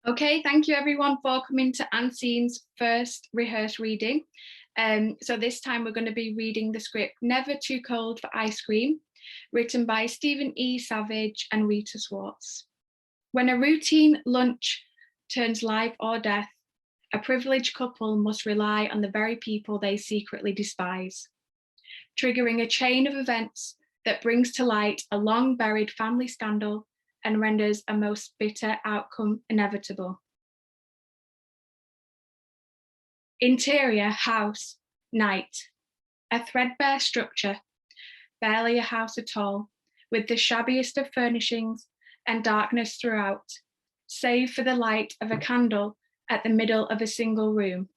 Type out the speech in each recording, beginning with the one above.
Okay, thank you everyone for coming to Anne's first rehearsed reading. So this time we're going to be reading the script Never Too Cold for Ice Cream, written by Stephen E. Savage and Rita Swartz. When a routine lunch turns life or death, a privileged couple must rely on the very people they secretly despise, triggering a chain of events that brings to light a long-buried family scandal and renders a most bitter outcome inevitable. Interior house, night. A threadbare structure, barely a house at all, with the shabbiest of furnishings and darkness throughout, save for the light of a candle at the middle of a single room.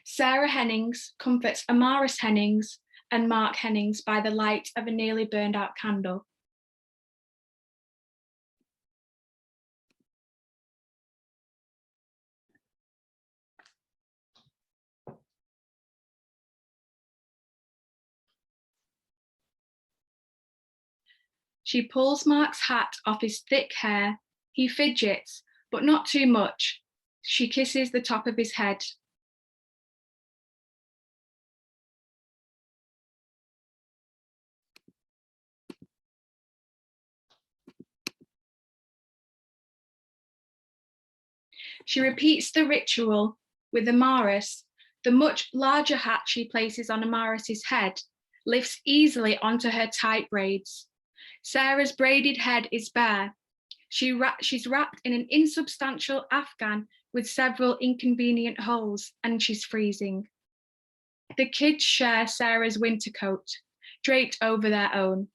Sarah Hennings comforts Amaris Hennings and Mark Hennings by the light of a nearly burned out candle. She pulls Mark's hat off his thick hair. He fidgets, but not too much. She kisses the top of his head. She repeats the ritual with Amaris. The much larger hat she places on Amaris's head lifts easily onto her tight braids. Sarah's braided head is bare. She's wrapped in an insubstantial afghan with several inconvenient holes, and she's freezing. The kids share Sarah's winter coat, draped over their own.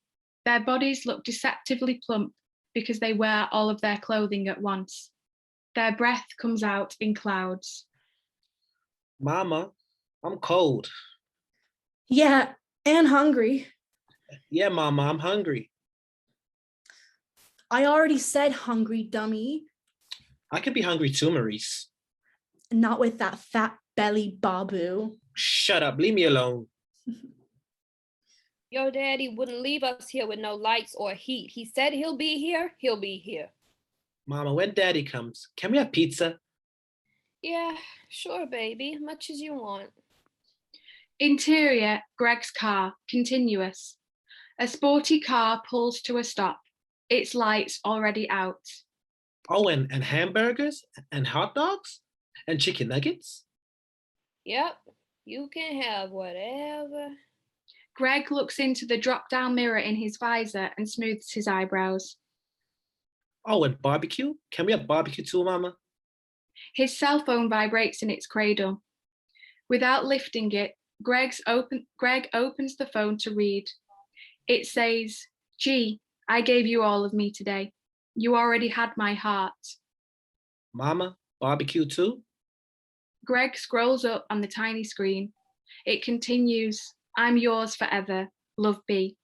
Their bodies look deceptively plump because they wear all of their clothing at once. Their breath comes out in clouds. Mama, I'm cold. Yeah, and hungry. Yeah, Mama, I'm hungry. I already said hungry, dummy. I could be hungry too, Maurice. Not with that fat belly Babu. Shut up, leave me alone. Your daddy wouldn't leave us here with no lights or heat. He said he'll be here, he'll be here. Mama, when Daddy comes, can we have pizza? Yeah, sure, baby, much as you want. Interior, Greg's car, continuous. A sporty car pulls to a stop, its lights already out. Oh, and hamburgers and hot dogs and chicken nuggets? Yep, you can have whatever. Greg looks into the drop-down mirror in his visor and smooths his eyebrows. Oh, and barbecue? Can we have barbecue too, Mama? His cell phone vibrates in its cradle. Without lifting it, Greg opens the phone to read. It says, "Gee, I gave you all of me today. You already had my heart." Mama, barbecue too? Greg scrolls up on the tiny screen. It continues, "I'm yours forever, love B."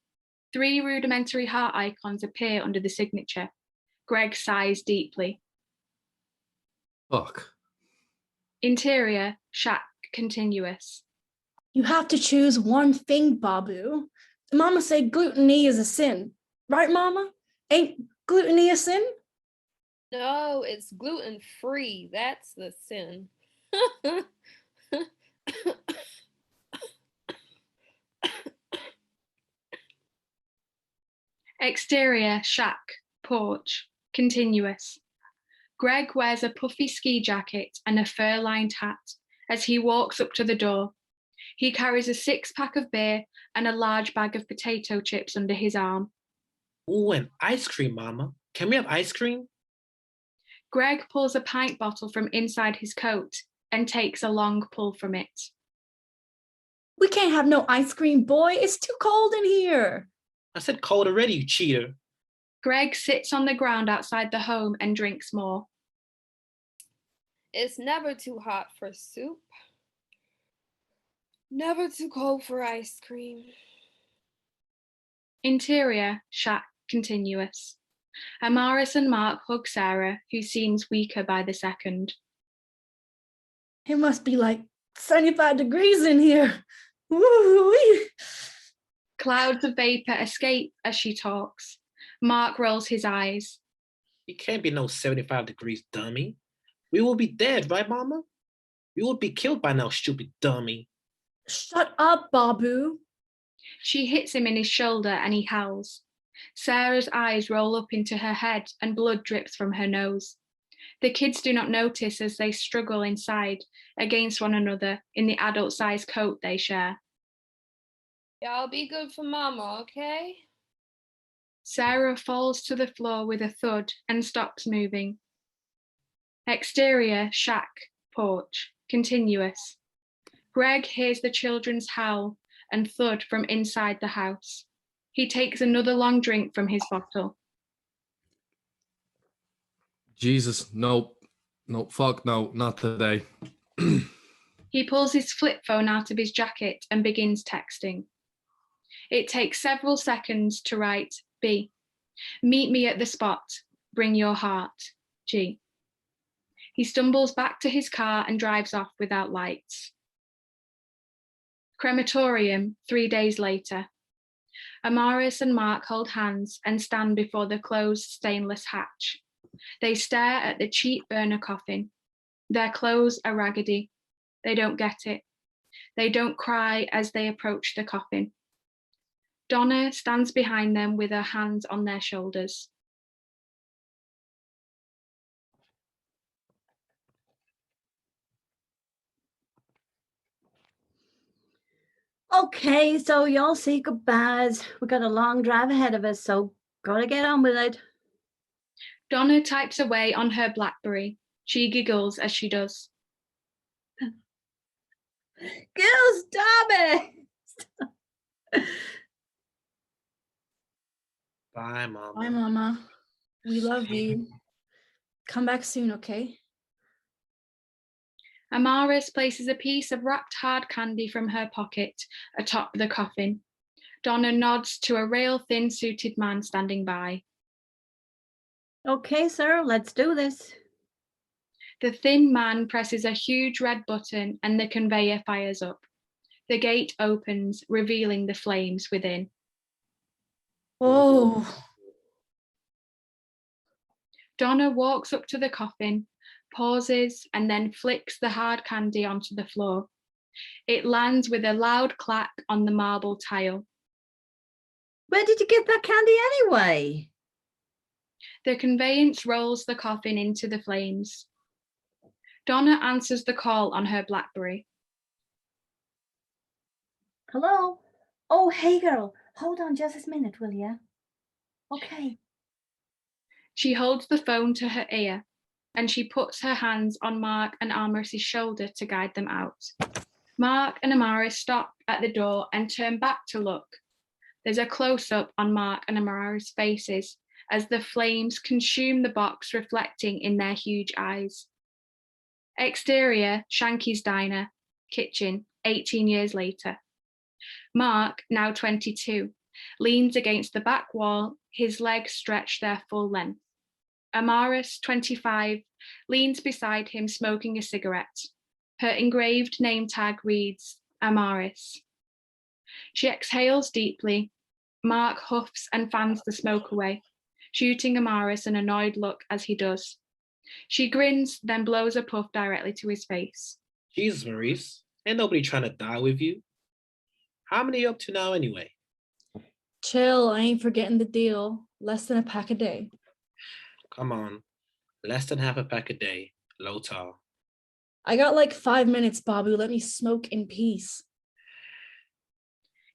3 rudimentary heart icons appear under the signature. Greg sighs deeply. Fuck. Interior, shack, continuous. You have to choose one thing, Babu. Mama said gluttony is a sin. Right, Mama? Ain't gluttony a sin? No, it's gluten-free. That's the sin. Exterior, shack, porch, continuous. Greg wears a puffy ski jacket and a fur-lined hat as he walks up to the door. He carries a 6-pack of beer and a large bag of potato chips under his arm. Ooh, and ice cream, Mama. Can we have ice cream? Greg pulls a pint bottle from inside his coat and takes a long pull from it. We can't have no ice cream, boy. It's too cold in here. I said cold already, you cheater. Greg sits on the ground outside the home and drinks more. It's never too hot for soup. Never too cold for ice cream. Interior, shack, continuous. Amaris and Mark hug Sarah, who seems weaker by the second. It must be like 75 degrees in here. Woo-wee. Clouds of vapor escape as she talks. Mark rolls his eyes. It can't be no 75 degrees, dummy. We will be dead, right, Mama? We would be killed by now, stupid dummy. Shut up, Babu. She hits him in his shoulder and he howls. Sarah's eyes roll up into her head and blood drips from her nose. The kids do not notice as they struggle inside against one another in the adult-sized coat they share. Y'all be good for Mama, okay? Sarah falls to the floor with a thud and stops moving. Exterior, shack, porch, continuous. Greg hears the children's howl and thud from inside the house. He takes another long drink from his bottle. Jesus, nope. Nope, fuck no, not today. He pulls his flip phone out of his jacket and begins texting. It takes several seconds to write B. Meet me at the spot. Bring your heart. G. He stumbles back to his car and drives off without lights. Crematorium, 3 days later. Amaris and Mark hold hands and stand before the closed stainless hatch. They stare at the cheap burner coffin. Their clothes are raggedy. They don't get it. They don't cry as they approach the coffin. Donna stands behind them with her hands on their shoulders. Okay, so y'all say goodbyes. We got a long drive ahead of us, so gotta get on with it. Donna types away on her BlackBerry. She giggles as she does. Girl, stop it! Bye, Mama. Bye, Mama. We love you. Come back soon, okay? Amaris places a piece of wrapped hard candy from her pocket atop the coffin. Donna nods to a rail-thin suited man standing by. Okay, sir, let's do this. The thin man presses a huge red button and the conveyor fires up. The gate opens, revealing the flames within. Oh, Donna walks up to the coffin, pauses, and then flicks the hard candy onto the floor. It lands with a loud clack on the marble tile. Where did you get that candy anyway? The conveyance rolls the coffin into the flames. Donna answers the call on her BlackBerry. Hello? Oh, hey, girl. Hold on just a minute, will ya? Okay. She holds the phone to her ear, and she puts her hands on Mark and Amaris's shoulder to guide them out. Mark and Amaris stop at the door and turn back to look. There's a close-up on Mark and Amaris' faces as the flames consume the box, reflecting in their huge eyes. Exterior, Shanky's Diner, kitchen, 18 years later. Mark, now 22, leans against the back wall, his legs stretched their full length. Amaris, 25, leans beside him smoking a cigarette. Her engraved name tag reads, Amaris. She exhales deeply. Mark huffs and fans the smoke away, shooting Amaris an annoyed look as he does. She grins, then blows a puff directly to his face. Jesus, Maurice, ain't nobody trying to die with you. How many you up to now anyway? chill. I ain't forgetting the deal. Less than a pack a day. Come on, less than half a pack a day, low tar. I got like 5 minutes, Babu. Let me smoke in peace.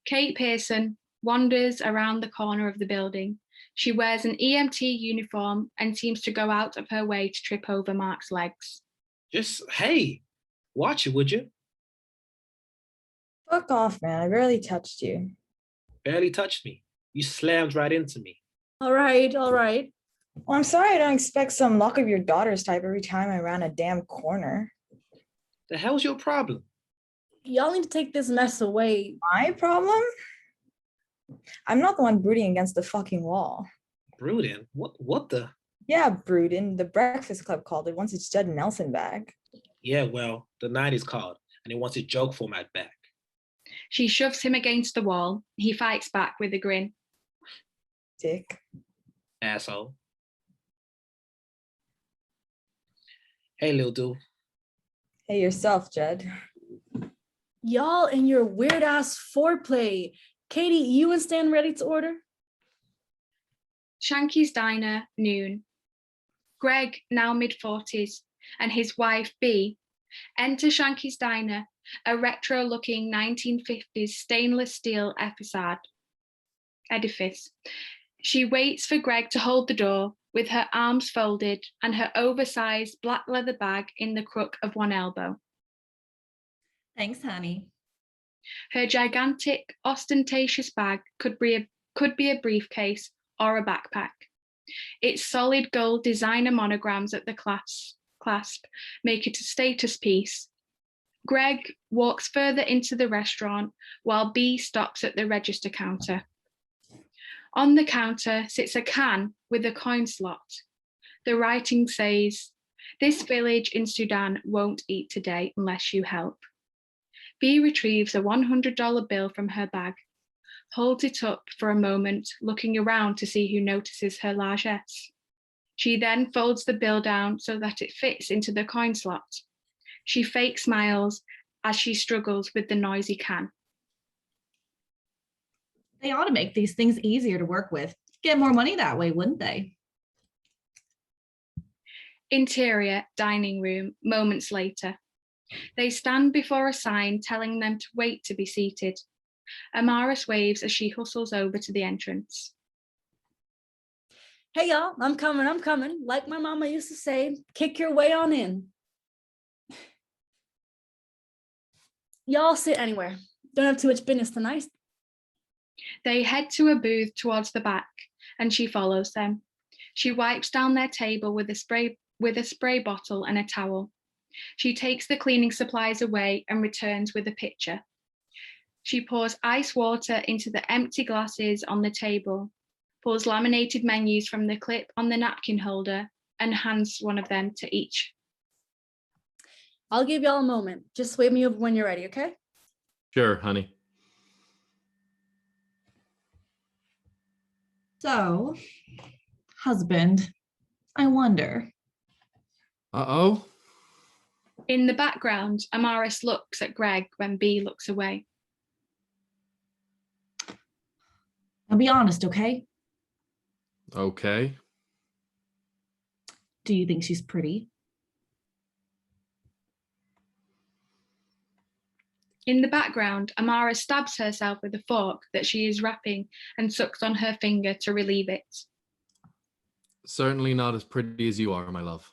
Kate Pearson wanders around the corner of the building. She wears an EMT uniform and seems to go out of her way to trip over Mark's legs. Just, hey, watch it, would you? Fuck off, man. I barely touched you. Barely touched me. You slammed right into me. All right, all right. Well, I'm sorry I don't expect some luck of your daughter's type every time I round a damn corner. The hell's your problem? Y'all need to take this mess away. My problem? I'm not the one brooding against the fucking wall. Brooding? What the? Yeah, brooding. The Breakfast Club called it once it's Judd Nelson back. Yeah, well, the 90s called, and he wants his joke format back. She shoves him against the wall. He fights back with a grin. Dick. asshole. Hey, little dude. Hey, yourself, Jed. Y'all and your weird ass foreplay. Katie, you and Stan ready to order? Shanky's Diner, noon. Greg, now mid-40s, and his wife, Bea, enter Shanky's Diner, a retro-looking 1950s stainless steel edifice. She waits for Greg to hold the door with her arms folded and her oversized black leather bag in the crook of one elbow. Thanks, honey. Her gigantic, ostentatious bag could be a briefcase or a backpack. Its solid gold designer monograms at the clasp make it a status piece. Greg walks further into the restaurant while Bea stops at the register counter. On the counter sits a can with a coin slot. The writing says, "This village in Sudan won't eat today unless you help." Bea retrieves a $100 bill from her bag, holds it up for a moment, looking around to see who notices her largesse. She then folds the bill down so that it fits into the coin slot. She fake smiles as she struggles with the noisy can. They ought to make these things easier to work with. Get more money that way, wouldn't they? Interior, dining room, moments later. They stand before a sign telling them to wait to be seated. Amaris waves as she hustles over to the entrance. Hey y'all, I'm coming. Like my mama used to say, kick your way on in. Y'all sit anywhere. Don't have too much business tonight. They head to a booth towards the back, and she follows them. She wipes down their table with a spray bottle and a towel. She takes the cleaning supplies away and returns with a pitcher. She pours ice water into the empty glasses on the table, pulls laminated menus from the clip on the napkin holder, and hands one of them to each. I'll give y'all a moment. Just wave me over when you're ready, okay? Sure, honey. So, husband, I wonder. Uh-oh. In the background, Amaris looks at Greg when Bea looks away. Now be honest, okay? Okay. Do you think she's pretty? In the background, Amaris stabs herself with a fork that she is wrapping and sucks on her finger to relieve it. Certainly not as pretty as you are, my love.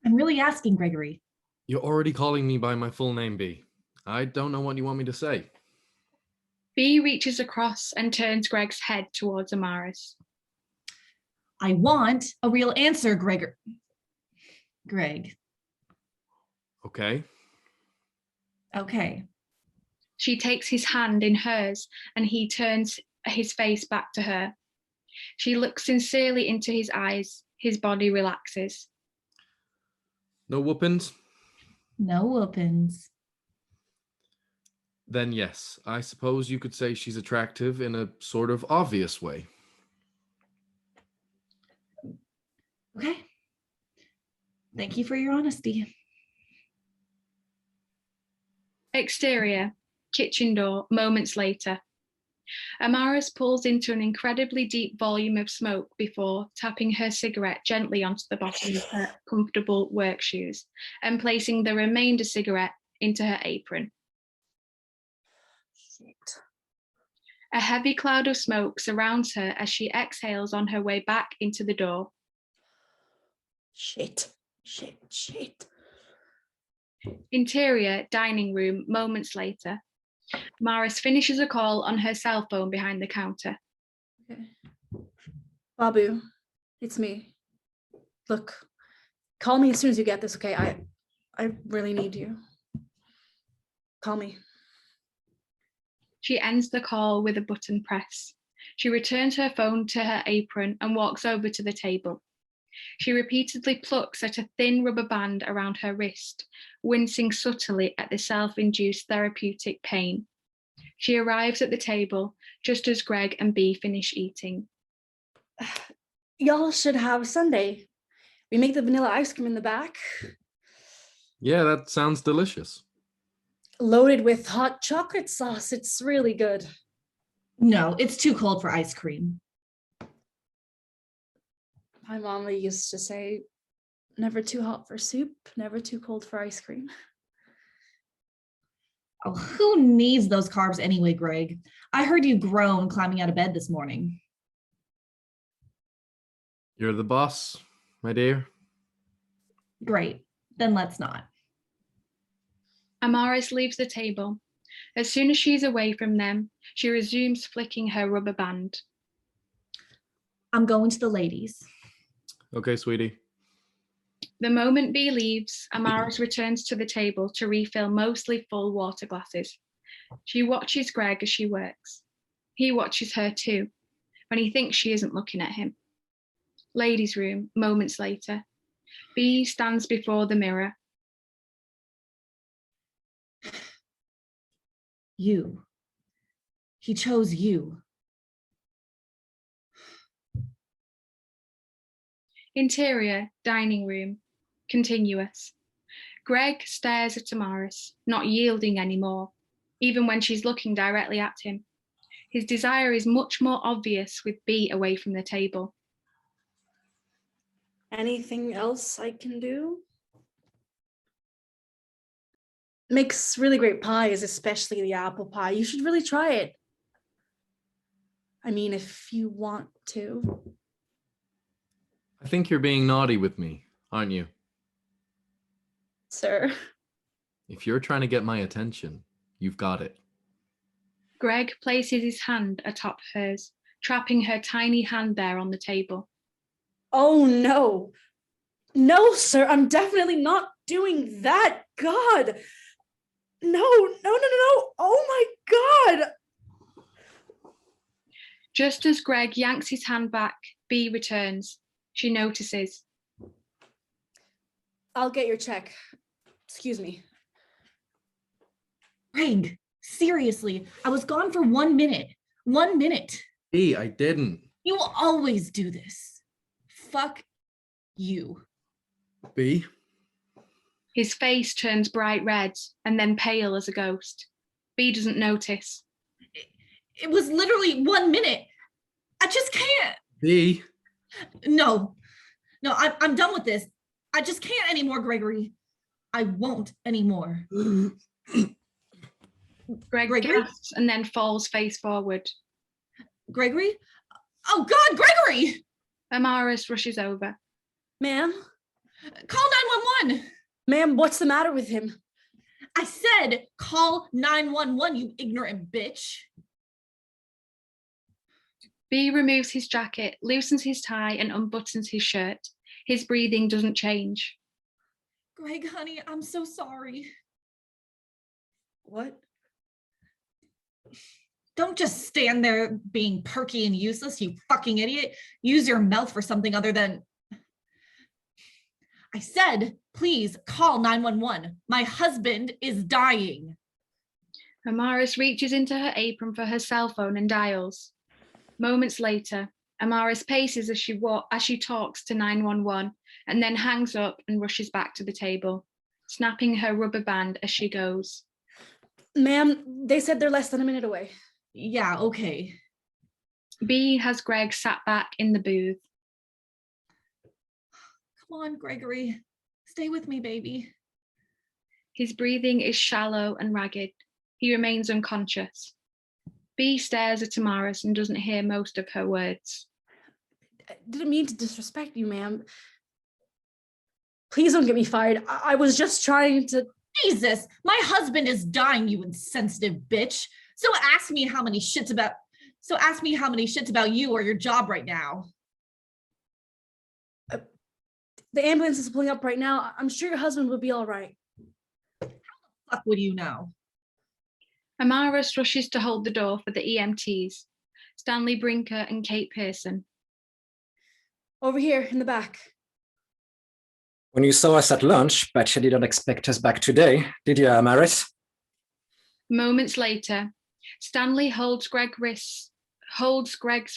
I'm really asking, Gregory. You're already calling me by my full name, Bea. I don't know what you want me to say. Bea reaches across and turns Greg's head towards Amaris. I want a real answer, Greg. Okay. Okay. She takes his hand in hers and he turns his face back to her. She looks sincerely into his eyes. His body relaxes. No whoopings? No whoopings. Then yes, I suppose you could say she's attractive in a sort of obvious way. Okay. Thank you for your honesty. Exterior, kitchen door, moments later. Amaris pulls into an incredibly deep volume of smoke before tapping her cigarette gently onto the bottom of her comfortable work shoes and placing the remainder cigarette into her apron. Shit. A heavy cloud of smoke surrounds her as she exhales on her way back into the door. Shit. Interior, dining room, moments later. Maris finishes a call on her cell phone behind the counter. Okay. Babu, it's me. Look, call me as soon as you get this, okay? I really need you. Call me. She ends the call with a button press. She returns her phone to her apron and walks over to the table. She repeatedly plucks at a thin rubber band around her wrist, wincing subtly at the self-induced therapeutic pain. She arrives at the table just as Greg and Bee finish eating. Y'all should have sundae. We make the vanilla ice cream in the back, Yeah, that sounds delicious. loaded with hot chocolate sauce. It's really good. No, it's too cold for ice cream. My mama used to say, never too hot for soup, never too cold for ice cream. Oh, who needs those carbs anyway, Greg? I heard you groan climbing out of bed this morning. You're the boss, my dear. Great, then let's not. Amaris leaves the table. As soon as she's away from them, she resumes flicking her rubber band. I'm going to the ladies. Okay, sweetie. The moment Bee leaves, Amaris returns to the table to refill mostly full water glasses. She watches Greg as she works. He watches her too, when he thinks she isn't looking at him. Ladies' room, moments later. Bee stands before the mirror. You. He chose you. Interior, dining room, continuous. Greg stares at Amaris, not yielding anymore, even when she's looking directly at him. His desire is much more obvious with Bee away from the table. Anything else I can do? Makes really great pies, especially the apple pie. You should really try it. I mean, if you want to. I think you're being naughty with me, aren't you? Sir. If you're trying to get my attention, you've got it. Greg places his hand atop hers, trapping her tiny hand there on the table. Oh no. No, sir, I'm definitely not doing that. God. No. Oh my God. Just as Greg yanks his hand back, Bee returns. She notices. I'll get your check. Excuse me. Greg, seriously, I was gone for 1 minute. 1 minute. Bee, I didn't. You will always do this. Fuck you. Bee? His face turns bright red and then pale as a ghost. Bee doesn't notice. It was literally 1 minute. I just can't. Bee? No, I'm done with this. I just can't anymore, Gregory. I won't anymore. Greg gasps and then falls face forward. Gregory? Oh God, Gregory! Amaris rushes over. Ma'am? Call 911. Ma'am, what's the matter with him? I said call 911, you ignorant bitch. Bee removes his jacket, loosens his tie, and unbuttons his shirt. His breathing doesn't change. Greg, honey, I'm so sorry. What? Don't just stand there being perky and useless, you fucking idiot. Use your mouth for something other than... I said, please call 911. My husband is dying. Amaris reaches into her apron for her cell phone and dials. Moments later, Amaris paces as she talks to 911 and then hangs up and rushes back to the table, snapping her rubber band as she goes. Ma'am, they said they're less than a minute away. Yeah, okay. Bee has Greg sat back in the booth. Come on, Gregory. Stay with me, baby. His breathing is shallow and ragged. He remains unconscious. Bee stares at Amaris and doesn't hear most of her words. I didn't mean to disrespect you, ma'am. Please don't get me fired. I was just trying to... Jesus, my husband is dying, you insensitive bitch. So ask me how many shits about you or your job right now. The ambulance is pulling up right now. I'm sure your husband will be all right. How the fuck would you know? Amaris rushes to hold the door for the EMTs, Stanley Brinker and Kate Pearson. Over here in the back. When you saw us at lunch, bet you didn't expect us back today, did you, Amaris? Moments later, Stanley holds Greg's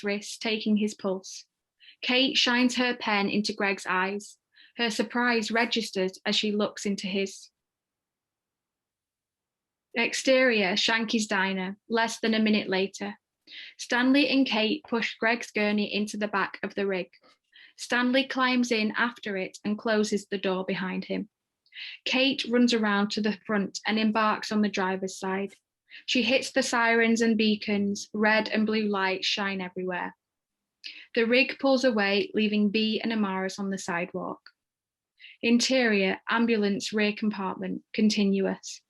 wrist, taking his pulse. Kate shines her pen into Greg's eyes. Her surprise registers as she looks into his. Exterior, Shanky's diner, less than a minute later. Stanley and Kate push Greg's gurney into the back of the rig. Stanley climbs in after it and closes the door behind him. Kate runs around to the front and embarks on the driver's side. She hits the sirens and beacons, red and blue lights shine everywhere. The rig pulls away, leaving Bee and Amaris on the sidewalk. Interior, ambulance rear compartment, continuous.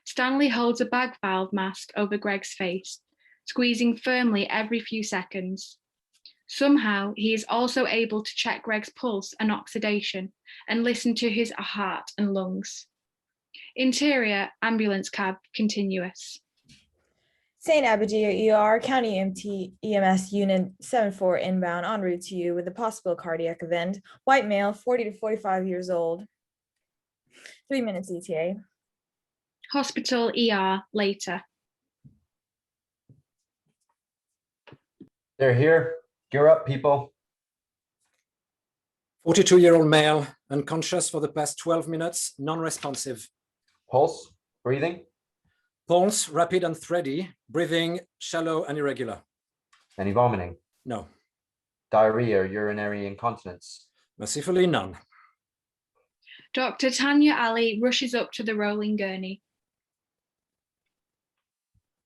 Stanley holds a bag valve mask over Greg's face, squeezing firmly every few seconds. Somehow, he is also able to check Greg's pulse and oxidation and listen to his heart and lungs. Interior, ambulance cab, continuous. St. Abigail ER, County EMS Unit 74 inbound en route to you with a possible cardiac event. White male, 40 to 45 years old. 3 minutes ETA. Hospital ER, later. They're here. Gear up, people. 42-year-old male, unconscious for the past 12 minutes, non-responsive. Pulse, breathing. Pulse, rapid and thready. Breathing, shallow and irregular. Any vomiting? No. Diarrhea or urinary incontinence? Mercifully, none. Dr. Tanya Ali rushes up to the rolling gurney.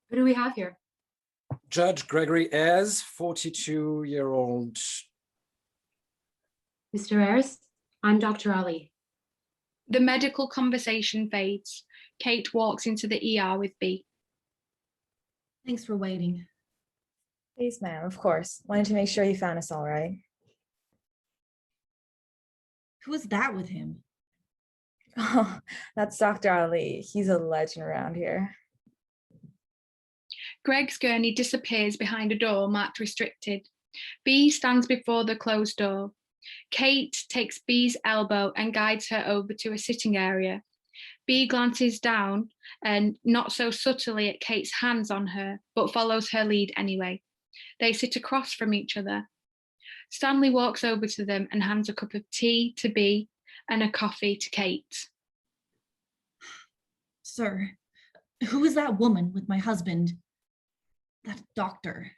Who do we have here? Judge Gregory Ayres, 42-year-old. Mr. Ayres, I'm Dr. Ali. The medical conversation fades. Kate walks into the ER with Bee. Thanks for waiting. Please, ma'am, of course. Wanted to make sure you found us all right. Who is that with him? Oh, that's Dr. Ali. He's a legend around here. Greg's gurney disappears behind a door marked restricted. Bee stands before the closed door. Kate takes Bee's elbow and guides her over to a sitting area. Bee glances down and not so subtly at Kate's hands on her, but follows her lead anyway. They sit across from each other. Stanley walks over to them and hands a cup of tea to Bee and a coffee to Kate. Sir, who is that woman with my husband? That doctor.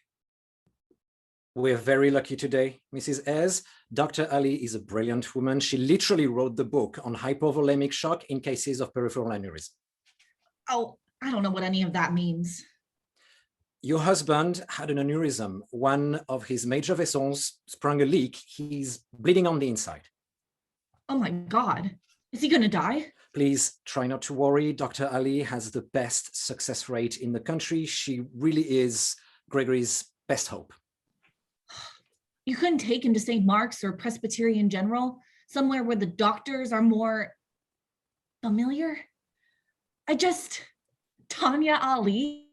We're very lucky today, Mrs. Ayres. Dr. Ali is a brilliant woman. She literally wrote the book on hypovolemic shock in cases of peripheral aneurysm. Oh, I don't know what any of that means. Your husband had an aneurysm. One of his major vessels sprung a leak. He's bleeding on the inside. Oh my God. Is he going to die? Please try not to worry. Dr. Ali has the best success rate in the country. She really is Gregory's best hope. You couldn't take him to St. Mark's or Presbyterian General, somewhere where the doctors are more familiar? Tanya Ali?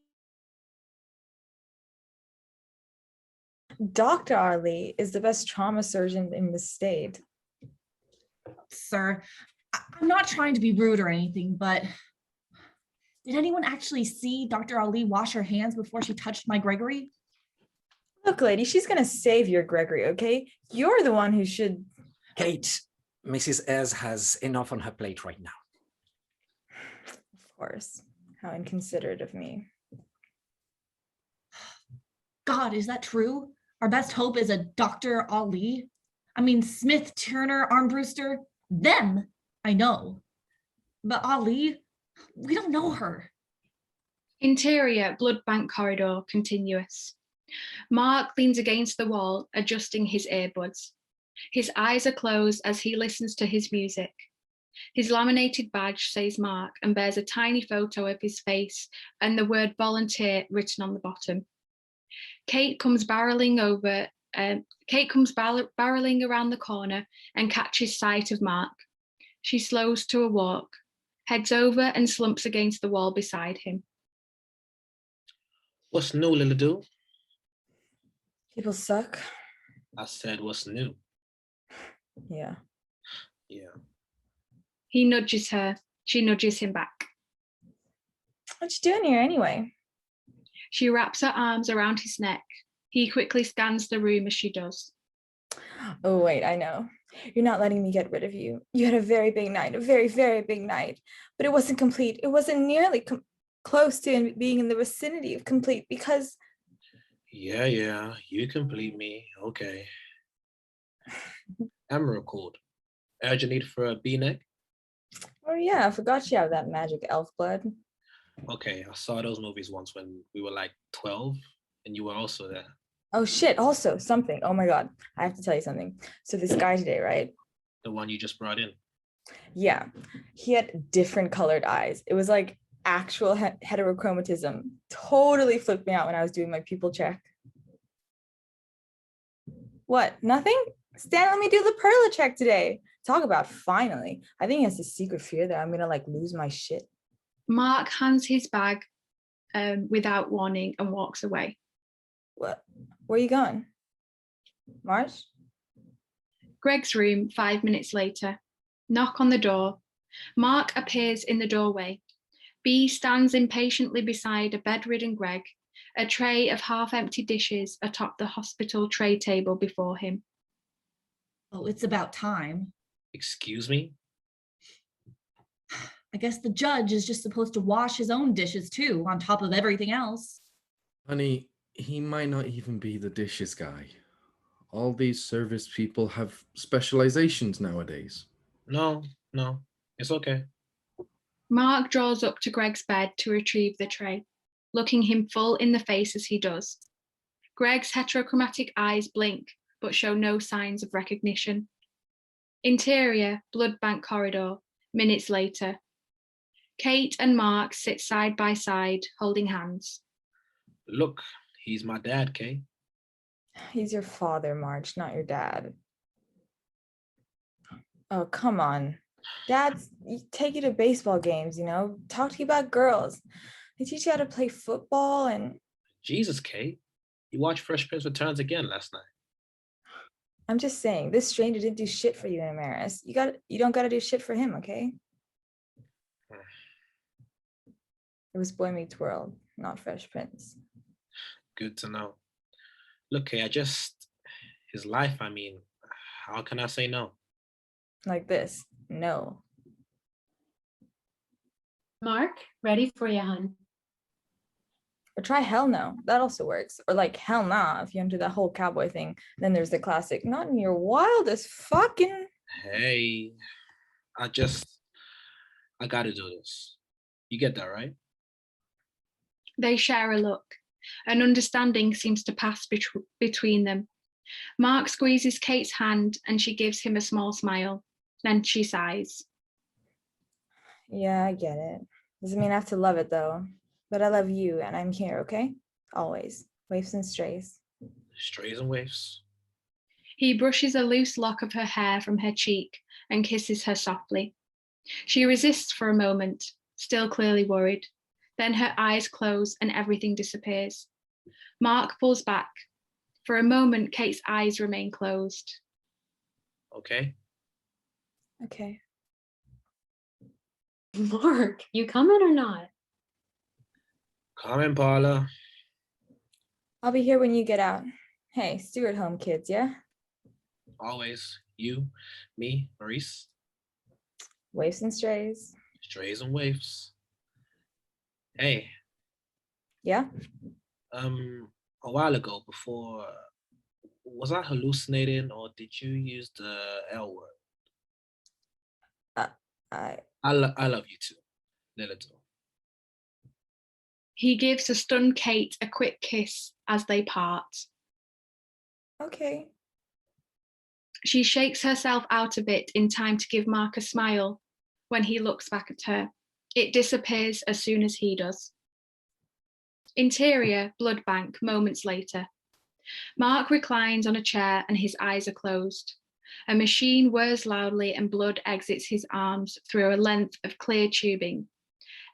Dr. Ali is the best trauma surgeon in the state. Sir, I'm not trying to be rude or anything, but did anyone actually see Dr. Ali wash her hands before she touched my Gregory? Look, lady, she's going to save your Gregory, okay? You're the one who should... Kate, Mrs. Ayres has enough on her plate right now. Of course. How inconsiderate of me. God, is that true? Our best hope is a Dr. Ali? I mean, Smith, Turner, Armbruster, them, I know. But Ali, we don't know her. Interior, blood bank corridor, continuous. Mark leans against the wall, adjusting his earbuds. His eyes are closed as he listens to his music. His laminated badge says Mark and bears a tiny photo of his face and the word volunteer written on the bottom. Kate comes barreling around the corner and catches sight of Mark. She slows to a walk, heads over and slumps against the wall beside him. What's new, Liladu? People suck. I said, what's new? Yeah. Yeah. He nudges her. She nudges him back. What you doing here anyway? She wraps her arms around his neck. He quickly scans the room as she does. Oh, wait, I know. You're not letting me get rid of you. You had a very big night, a very, very big night, but it wasn't complete. It wasn't nearly close to being in the vicinity of complete because. Yeah, you complete me. Okay. Emerald cord. Urgent need for a B-neck? Oh, yeah, I forgot you have that magic elf blood. Okay, I saw those movies once when we were like 12 and you were also there. Oh, shit. Also, something. Oh, my God. I have to tell you something. So, this guy today, right? The one you just brought in. Yeah, he had different colored eyes. It was like actual heterochromatism. Totally flipped me out when I was doing my pupil check. What? Nothing? Stan, let me do the Perla check today. Talk about finally. I think he has this secret fear that I'm gonna like lose my shit. Mark hands his bag without warning and walks away. What? Where are you going? March? Greg's room 5 minutes later. Knock on the door. Mark appears in the doorway. B stands impatiently beside a bedridden Greg, a tray of half-empty dishes atop the hospital tray table before him. Oh, it's about time. Excuse me? I guess the judge is just supposed to wash his own dishes too, on top of everything else. Honey, he might not even be the dishes guy. All these service people have specializations nowadays. No, it's okay. Mark draws up to Greg's bed to retrieve the tray, looking him full in the face as he does. Greg's heterochromatic eyes blink, but show no signs of recognition. Interior, blood bank corridor, minutes later. Kate and Mark sit side by side, holding hands. Look, he's my dad, Kay. He's your father, March, not your dad. Oh, come on. Dads take you to baseball games, talk to you about girls. They teach you how to play football and. Jesus, Kate. You watched Fresh Prince Returns again last night. I'm just saying, this stranger didn't do shit for you in Amaris. You don't gotta do shit for him, okay? It was Boy Meets World, not Fresh Prince. Good to know. Look, Kay, his life, I mean, how can I say no? Like this, no. Mark, ready for you, hun. Or try hell no, that also works. Or like hell nah, if you're into that whole cowboy thing. Then there's the classic, not in your wildest fucking. Hey, I gotta do this. You get that, right? They share a look. An understanding seems to pass between them. Mark squeezes Kate's hand and she gives him a small smile. Then she sighs. Yeah, I get it. Doesn't mean I have to love it though. But I love you and I'm here, okay? Always. Waifs and strays. Strays and waifs. He brushes a loose lock of her hair from her cheek and kisses her softly. She resists for a moment, still clearly worried. Then her eyes close and everything disappears. Mark pulls back. For a moment, Kate's eyes remain closed. Okay. Okay. Mark, you coming or not? Coming, Paula. I'll be here when you get out. Hey, Stewart home, kids, yeah? Always. You, me, Maurice. Waifs and strays. Strays and waifs. Hey. Yeah? A while ago, before, was I hallucinating or did you use the L word? I love you too, Lilith. He gives a stunned Kate a quick kiss as they part. Okay. She shakes herself out of it in time to give Mark a smile when he looks back at her. It disappears as soon as he does. Interior, blood bank, moments later. Mark reclines on a chair and his eyes are closed. A machine whirs loudly and blood exits his arms through a length of clear tubing,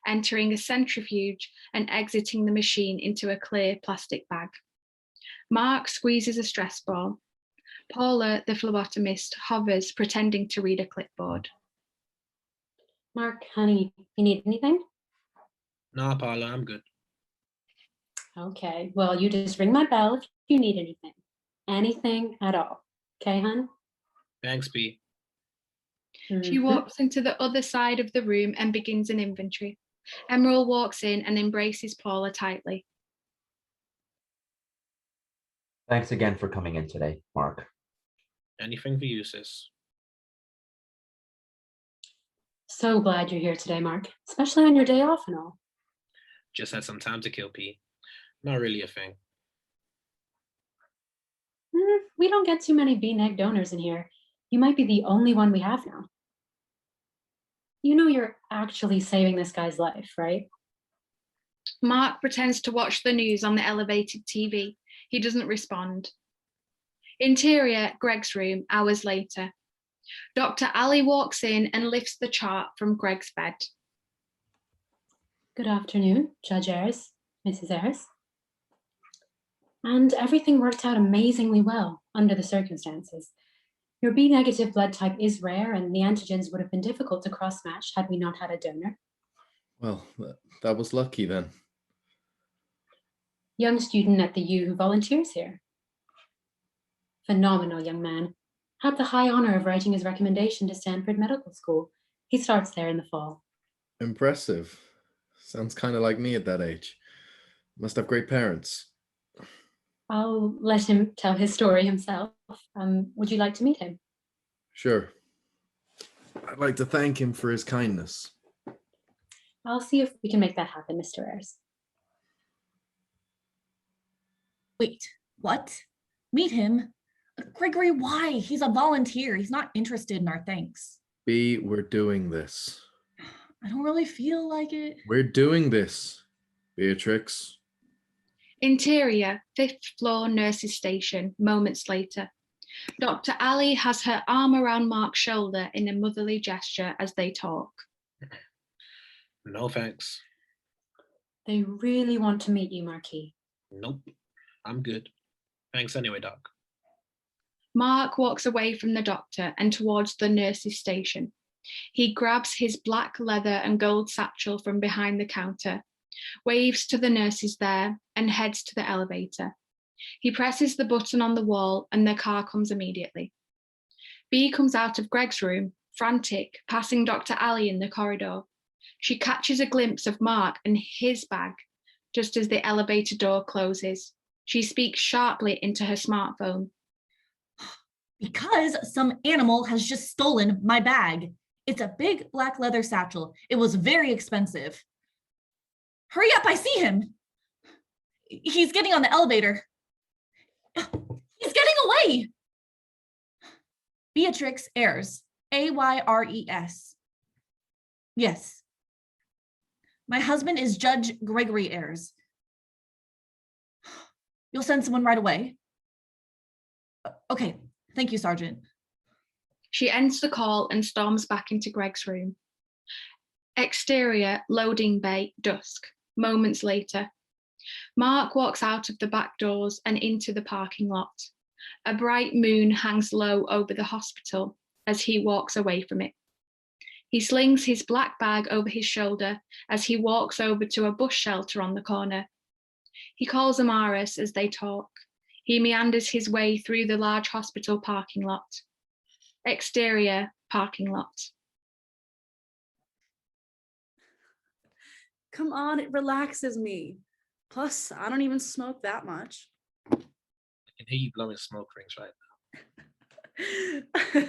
entering a centrifuge and exiting the machine into a clear plastic bag. Mark squeezes a stress ball. Paula, the phlebotomist, hovers, pretending to read a clipboard. Mark, honey, you need anything? Nah, Paula, I'm good. Okay, well, you just ring my bell if you need anything. Anything at all. Okay, hun? Thanks, B. She walks into the other side of the room and begins an inventory. Emerald walks in and embraces Paula tightly. Thanks again for coming in today, Mark. Anything for you, sis. So glad you're here today, Mark, especially on your day off and all. Just had some time to kill, P. Not really a thing. We don't get too many V-neck donors in here. You might be the only one we have now. You know you're actually saving this guy's life, right? Mark pretends to watch the news on the elevated TV. He doesn't respond. Interior, Greg's room, hours later. Dr. Ali walks in and lifts the chart from Greg's bed. Good afternoon, Judge Ayres, Mrs. Ayres. And everything worked out amazingly well under the circumstances. Your B negative blood type is rare, and the antigens would have been difficult to cross-match had we not had a donor. Well, that was lucky then. Young student at the U who volunteers here. Phenomenal young man. Had the high honor of writing his recommendation to Stanford Medical School. He starts there in the fall. Impressive. Sounds kind of like me at that age. Must have great parents. I'll let him tell his story himself. Would you like to meet him? Sure. I'd like to thank him for his kindness. I'll see if we can make that happen, Mr. Ayres. Wait, what? Meet him? Gregory, why? He's a volunteer. He's not interested in our thanks. B, we're doing this. I don't really feel like it. We're doing this, Beatrix. Interior, 5th floor nurse's station, moments later. Dr. Ali has her arm around Mark's shoulder in a motherly gesture as they talk. No thanks. They really want to meet you, Marquis. Nope. I'm good. Thanks anyway, Doc. Mark walks away from the doctor and towards the nurse's station. He grabs his black leather and gold satchel from behind the counter, waves to the nurses there, and heads to the elevator. He presses the button on the wall and the car comes immediately. B comes out of Greg's room, frantic, passing Dr. Ali in the corridor. She catches a glimpse of Mark and his bag just as the elevator door closes. She speaks sharply into her smartphone. Because some animal has just stolen my bag. It's a big black leather satchel. It was very expensive. Hurry up, I see him. He's getting on the elevator. He's getting away. Beatrix Ayres, Ayres. Yes. My husband is Judge Gregory Ayres. You'll send someone right away? Okay, thank you, Sergeant. She ends the call and storms back into Greg's room. Exterior, loading bay, dusk. Moments later. Mark walks out of the back doors and into the parking lot. A bright moon hangs low over the hospital as he walks away from it. He slings his black bag over his shoulder as he walks over to a bus shelter on the corner. He calls Amaris as they talk. He meanders his way through the large hospital parking lot. Exterior, parking lot. Come on, it relaxes me. Plus, I don't even smoke that much. I can hear you blowing smoke rings right now.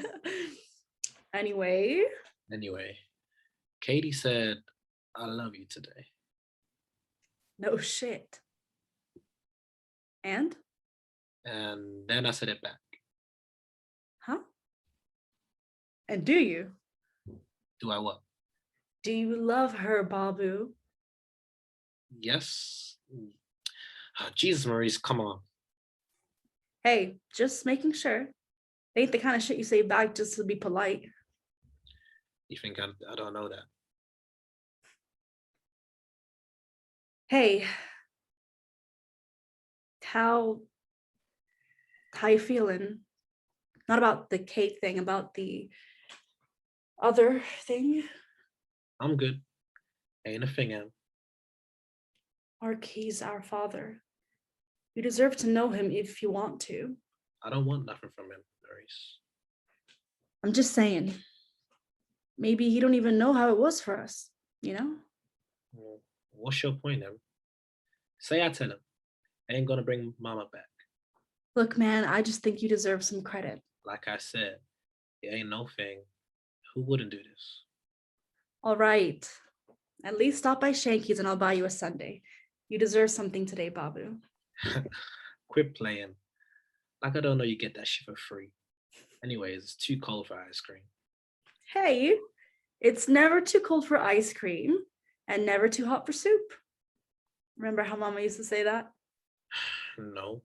Anyway, Katie said, I love you today. no shit. And then I said it back. Huh? And do you? Do I what? Do you love her, Babu? Yes. Oh, Jesus, Maurice, come on. Hey, just making sure. They ain't the kind of shit you say back just to be polite. You think I don't know that? Hey, how you feeling? Not about the cake thing, about the other thing. I'm good. Ain't a thing, Em. He's our father. You deserve to know him if you want to. I don't want nothing from him, Maurice. I'm just saying. Maybe he don't even know how it was for us, you know? Well, what's your point, Em? Say I tell him. I ain't gonna bring Mama back. Look, man, I just think you deserve some credit. Like I said, it ain't no thing. Who wouldn't do this? All right. At least stop by Shanky's and I'll buy you a sundae. You deserve something today, Babu. Quit playing. Like I don't know you get that shit for free. Anyways, it's too cold for ice cream. Hey, it's never too cold for ice cream and never too hot for soup. Remember how Mama used to say that? No.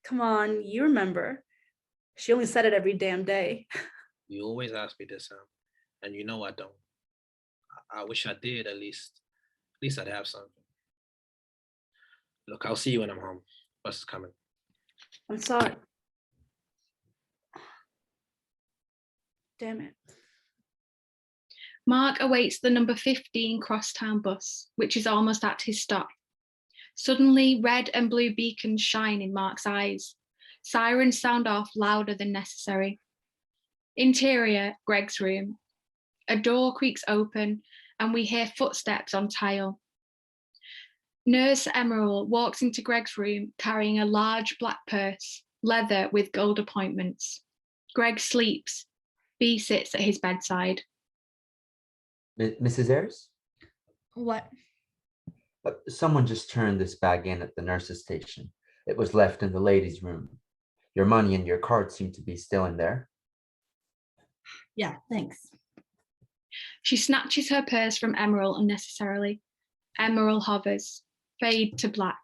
Come on, you remember. She only said it every damn day. You always ask me this, and you know I don't. I wish I did, at least I'd have something. Look, I'll see you when I'm home. Bus is coming. I'm sorry. Damn it. Mark awaits the number 15 crosstown bus, which is almost at his stop. Suddenly, red and blue beacons shine in Mark's eyes. Sirens sound off louder than necessary. Interior, Greg's room. A door creaks open and we hear footsteps on tile. Nurse Emerald walks into Greg's room carrying a large black purse, leather with gold appointments. Greg sleeps. Bee sits at his bedside. Mrs. Ayres? What? Someone just turned this bag in at the nurse's station. It was left in the ladies' room. Your money and your card seem to be still in there. Yeah, thanks. She snatches her purse from Emerald unnecessarily. Emerald hovers. Fade to black.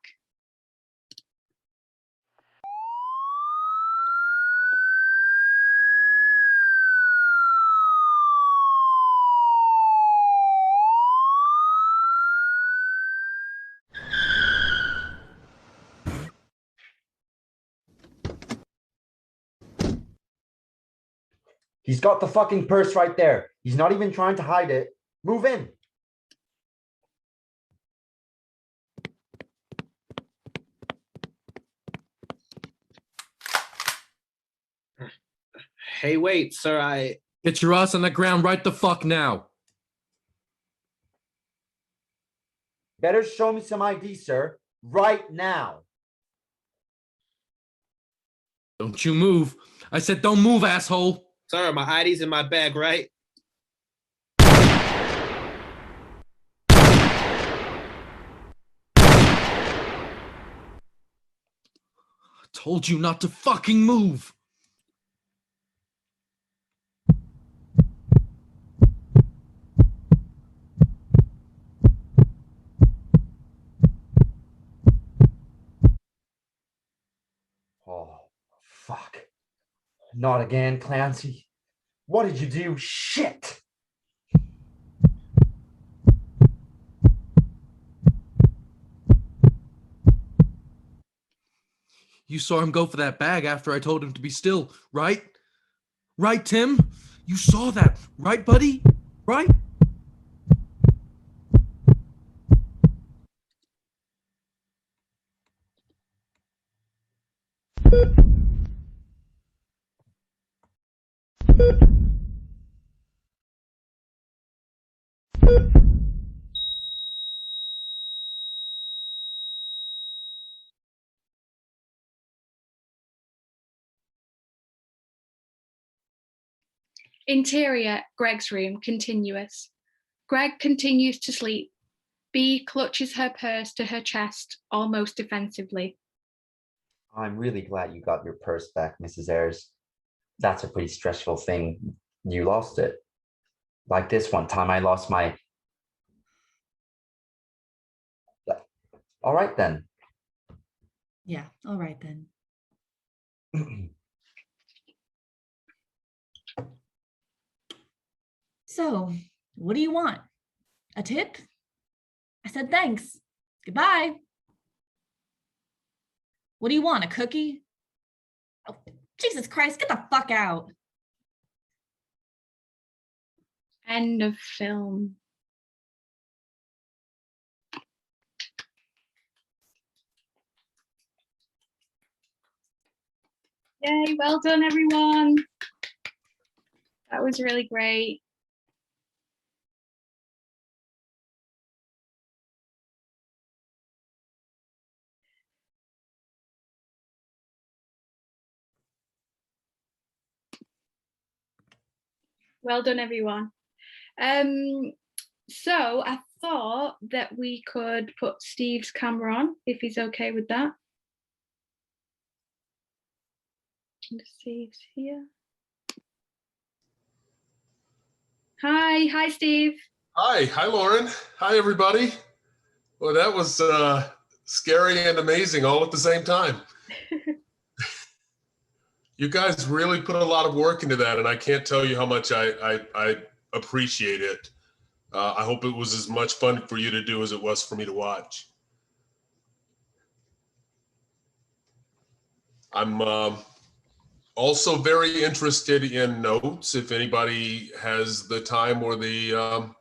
He's got the fucking purse right there. He's not even trying to hide it. Move in. Hey, wait, sir, Get your ass on the ground right the fuck now. Better show me some ID, sir. Right now. Don't you move. I said don't move, asshole. Sir, my ID's in my bag, right? Told you not to fucking move. Oh, fuck. Not again, Clancy. What did you do? Shit. You saw him go for that bag after I told him to be still, right? Right, Tim? You saw that, right, buddy? Right? Interior, Greg's room, continuous. Greg continues to sleep. Bee clutches her purse to her chest, almost defensively. I'm really glad you got your purse back, Mrs. Ayres. That's a pretty stressful thing. You lost it. Like this one time I lost my... All right, then. Yeah, all right then. So, what do you want? A tip? I said thanks. Goodbye. What do you want? A cookie? Oh, Jesus Christ, get the fuck out. End of film. Yay, well done, everyone. That was really great. Well done, everyone. So I thought that we could put Steve's camera on, if he's okay with that. Steve's here. Hi, Steve. Hi, Lauren. Hi, everybody. Well, that was scary and amazing all at the same time. You guys really put a lot of work into that, and I can't tell you how much I appreciate it. I hope it was as much fun for you to do as it was for me to watch. I'm also very interested in notes. If anybody has the time or the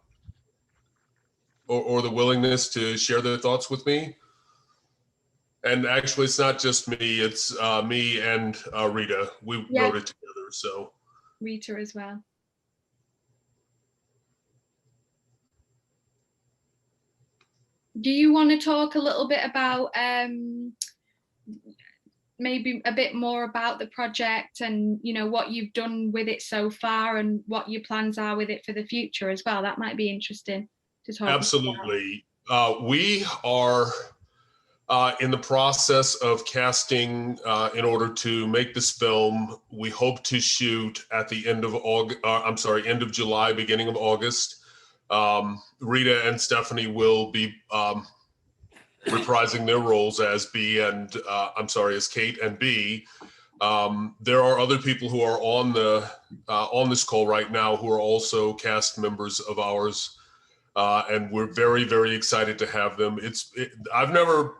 willingness to share their thoughts with me. And actually, it's not just me, it's me and Rita. We wrote it together, so. Rita as well. Do you want to talk a little bit about maybe a bit more about the project and, you know, what you've done with it so far and what your plans are with it for the future as well? That might be interesting to talk about. Absolutely. We are in the process of casting in order to make this film. We hope to shoot at the end of end of July, beginning of August. Rita and Stephanie will be reprising their roles as B and as Kate and B. There are other people who are on this call right now who are also cast members of ours. And we're very, very excited to have them. I've never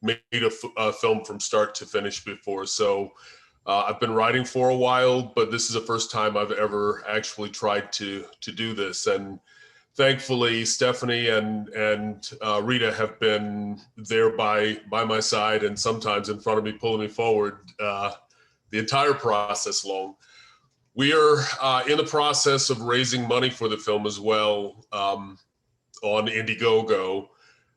made a film from start to finish before. So I've been writing for a while, but this is the first time I've ever actually tried to do this. And thankfully, Stephanie and Rita have been there by my side and sometimes in front of me, pulling me forward the entire process long. We are in the process of raising money for the film as well on Indiegogo.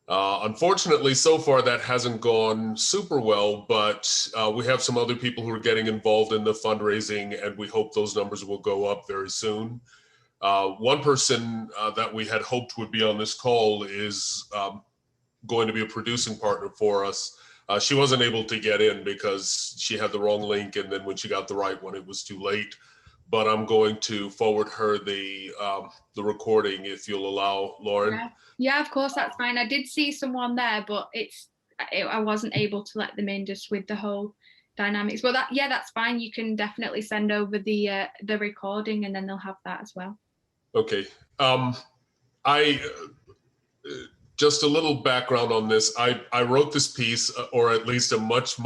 Unfortunately, so far that hasn't gone super well, but we have some other people who are getting involved in the fundraising, and we hope those numbers will go up very soon. One person that we had hoped would be on this call is going to be a producing partner for us. She wasn't able to get in because she had the wrong link, and then when she got the right one, it was too late. But I'm going to forward her the recording if you'll allow, Lauren. Yeah, of course, that's fine. I did see someone there, but I wasn't able to let them in just with the whole dynamics. But that's fine. You can definitely send over the recording, and then they'll have that as well. Okay. Just a little background on this. I wrote this piece, or at least a much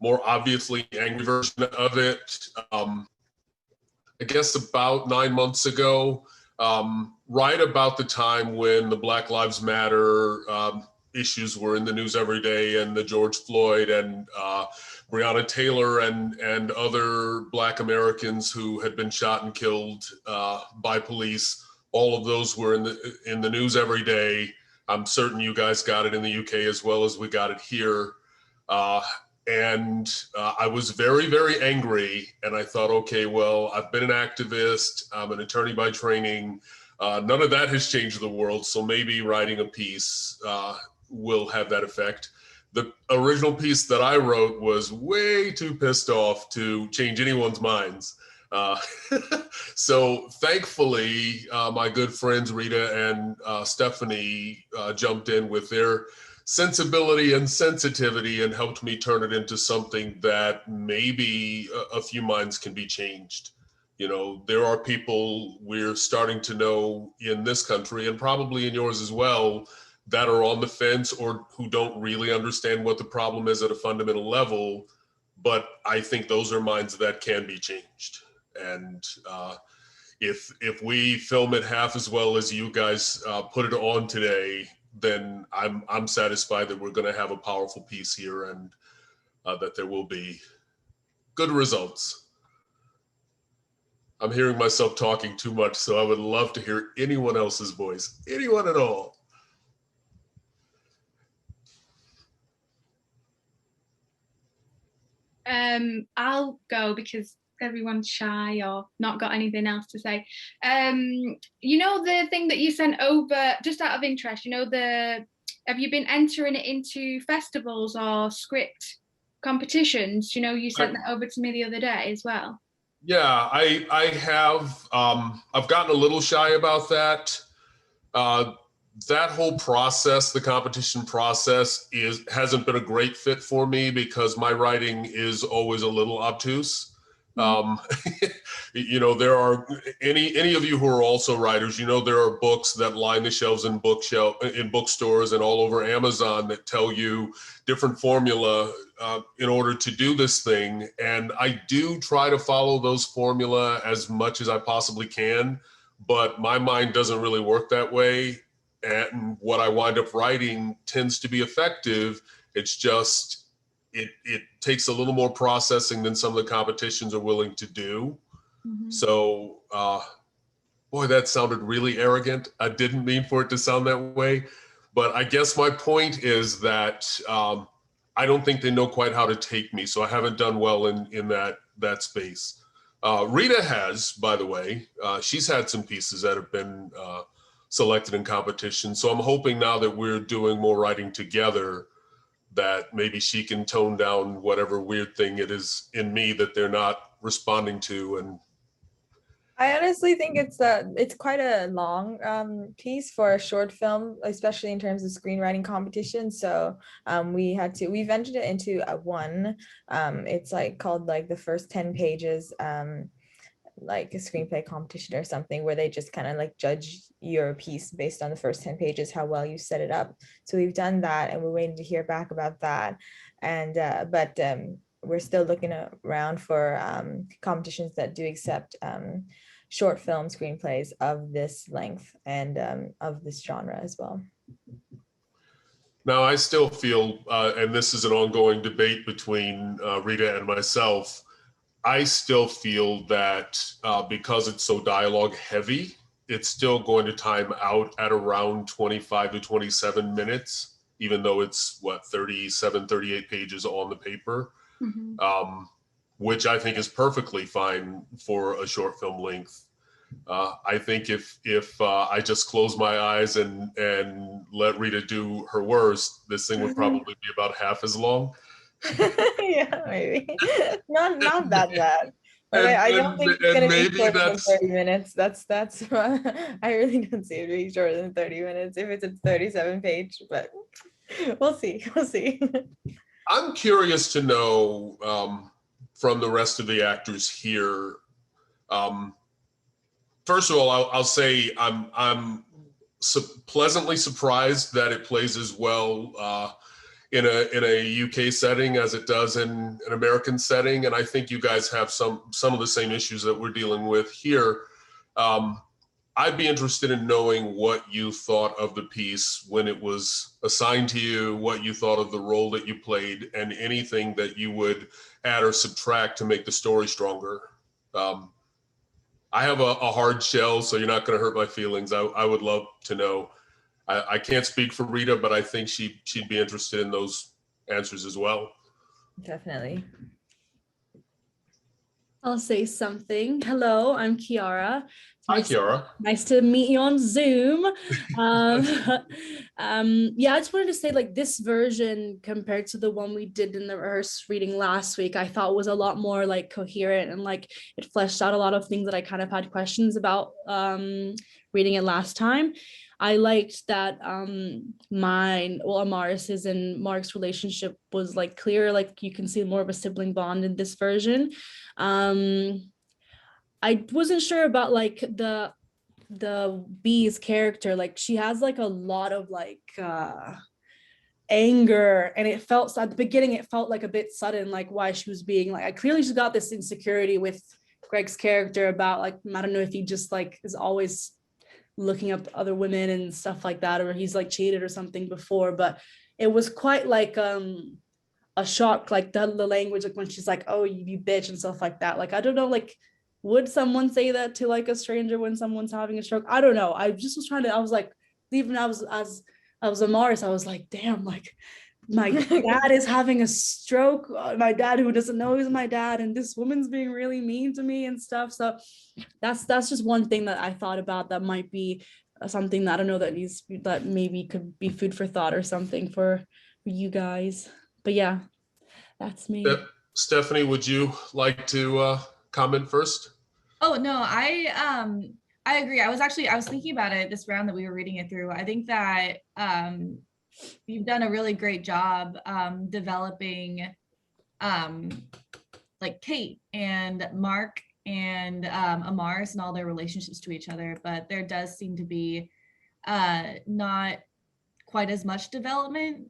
more obviously angry version of it. I guess about 9 months ago, right about the time when the Black Lives Matter issues were in the news every day, and the George Floyd and Breonna Taylor and other Black Americans who had been shot and killed by police. All of those were in the news every day. I'm certain you guys got it in the UK as well as we got it here. And I was very, very angry. And I thought, okay, well, I've been an activist. I'm an attorney by training. None of that has changed the world. So maybe writing a piece will have that effect. The original piece that I wrote was way too pissed off to change anyone's minds. So thankfully, my good friends Rita and Stephanie jumped in with their sensibility and sensitivity and helped me turn it into something that maybe a few minds can be changed. You know, there are people we're starting to know in this country, and probably in yours as well, that are on the fence or who don't really understand what the problem is at a fundamental level. But I think those are minds that can be changed. And if we film it half as well as you guys put it on today, then I'm satisfied that we're going to have a powerful piece here. And that there will be good results. I'm hearing myself talking too much, so I would love to hear anyone else's voice, anyone at all. I'll go because everyone's shy or not got anything else to say. You know the thing that you sent over, just out of interest, you know, have you been entering it into festivals or script competitions? You know, you sent that over to me the other day as well. Yeah, I have. I've gotten a little shy about that. That whole process, the competition process, hasn't been a great fit for me because my writing is always a little obtuse. You know, there are any of you who are also writers, you know, there are books that line the shelves in bookstores and all over Amazon that tell you different formula in order to do this thing. And I do try to follow those formula as much as I possibly can, but my mind doesn't really work that way. And what I wind up writing tends to be effective. It's just, it takes a little more processing than some of the competitions are willing to do. So, boy, that sounded really arrogant. I didn't mean for it to sound that way. But I guess my point is that I don't think they know quite how to take me. So I haven't done well in that space. Rita has, by the way, she's had some pieces that have been selected in competition. So I'm hoping now that we're doing more writing together that maybe she can tone down whatever weird thing it is in me that they're not responding to. And I honestly think it's quite a long piece for a short film, especially in terms of screenwriting competition. So we've entered it into one. It's like called like the first 10 pages, like a screenplay competition or something, where they just kind of like judge your piece based on the first 10 pages, how well you set it up. So we've done that and we're waiting to hear back about that. And but we're still looking around for competitions that do accept short film screenplays of this length and of this genre as well. now I still feel, and this is an ongoing debate between Rita and myself, I still feel that because it's so dialogue heavy, it's still going to time out at around 25 to 27 minutes, even though it's 37, 38 pages on the paper, which I think is perfectly fine for a short film length. I think if I just close my eyes and let Rita do her worst, this thing would probably be about half as long. Yeah, maybe not that bad. But I don't think it's gonna be shorter than 30 minutes. That's I really don't see it being shorter than 30 minutes if it's a 37 page, but we'll see. I'm curious to know from the rest of the actors here. First of all, I'll say I'm pleasantly surprised that it plays as well in a UK setting as it does in an American setting, and I think you guys have some of the same issues that we're dealing with here. I'd be interested in knowing what you thought of the piece when it was assigned to you, what you thought of the role that you played, and anything that you would add or subtract to make the story stronger. I have a hard shell, so you're not going to hurt my feelings. I would love to know. I can't speak for Rita, but I think she'd be interested in those answers as well. Definitely. I'll say something. Hello, I'm Kiara. Hi, Kiara. Nice to meet you on Zoom. Yeah, I just wanted to say, like, this version compared to the one we did in the rehearsed reading last week, I thought was a lot more like coherent and like it fleshed out a lot of things that I kind of had questions about reading it last time. I liked that Amaris's and Mark's relationship was like clear, like you can see more of a sibling bond in this version. I wasn't sure about like the B's character. Like she has like a lot of like anger, and it felt at the beginning it felt like a bit sudden, like why she was being like, clearly she's got this insecurity with Greg's character about like, I don't know if he just like is always looking up other women and stuff like that, or he's like cheated or something before, but it was quite like a shock, like the language, like when she's like, oh, you bitch and stuff like that. Like, I don't know, like, would someone say that to like a stranger when someone's having a stroke? I don't know. I just was trying to, I was like, even as I was a Mars, I was like, damn, like my dad is having a stroke. My dad who doesn't know he's my dad, and this woman's being really mean to me and stuff. So that's just one thing that I thought about that might be something that I don't know that maybe could be food for thought or something for you guys. But yeah, that's me. Stephanie, would you like to comment first? Oh no, I agree. I was thinking about it this round that we were reading it through. I think that you've done a really great job developing like Kate and Mark and Amaris and all their relationships to each other, but there does seem to be not quite as much development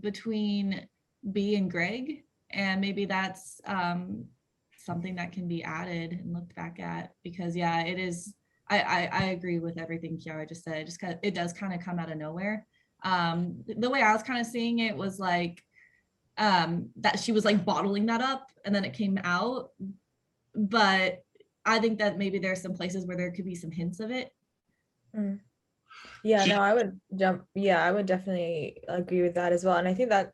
between B and Greg, and maybe that's something that can be added and looked back at, because yeah, it is. I agree with everything Kiara just said. Just it does kind of come out of nowhere. The way I was kind of seeing it was like that she was like bottling that up and then it came out. But I think that maybe there's some places where there could be some hints of it. Yeah, no, I would definitely agree with that as well. And I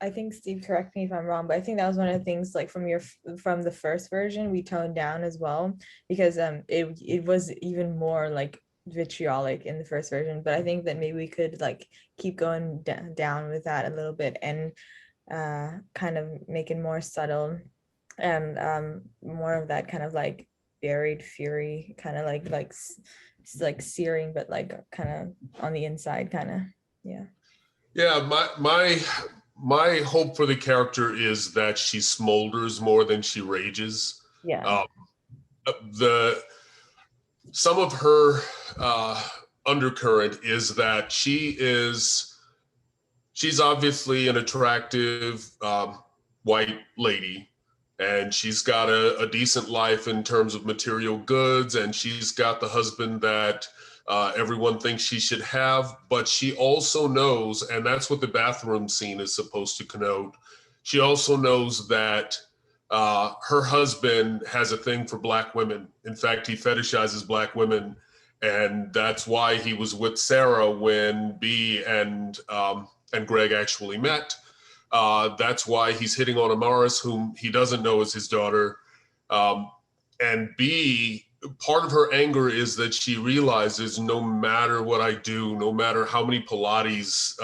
think Steve, correct me if I'm wrong, but I think that was one of the things like from the first version we toned down as well, because it was even more like vitriolic in the first version. But I think that maybe we could like keep going down with that a little bit and kind of make it more subtle and more of that kind of like buried fury, kind of like searing, but like kind of on the inside, kind of. Yeah, my hope for the character is that she smolders more than she rages. Some of her undercurrent is that she's obviously an attractive white lady, and she's got a decent life in terms of material goods, and she's got the husband that everyone thinks she should have, but she also knows, and that's what the bathroom scene is supposed to connote, she also knows that her husband has a thing for Black women. In fact, he fetishizes Black women, and that's why he was with Sarah when B and Greg actually met. That's why he's hitting on Amaris, whom he doesn't know is his daughter. And B, part of her anger is that she realizes no matter what I do, no matter how many Pilates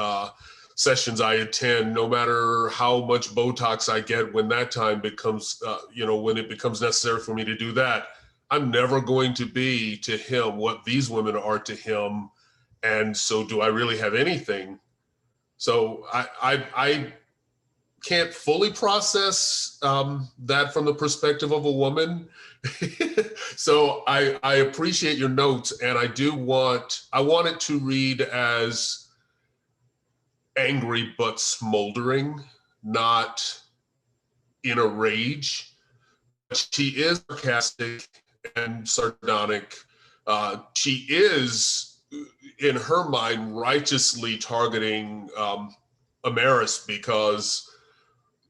sessions I attend, no matter how much Botox I get when that time becomes, when it becomes necessary for me to do that, I'm never going to be to him what these women are to him. And so do I really have anything? So I can't fully process that from the perspective of a woman. So I appreciate your notes, and I want it to read as angry but smoldering, not in a rage. She is sarcastic and sardonic. She is, in her mind, righteously targeting Amaris, because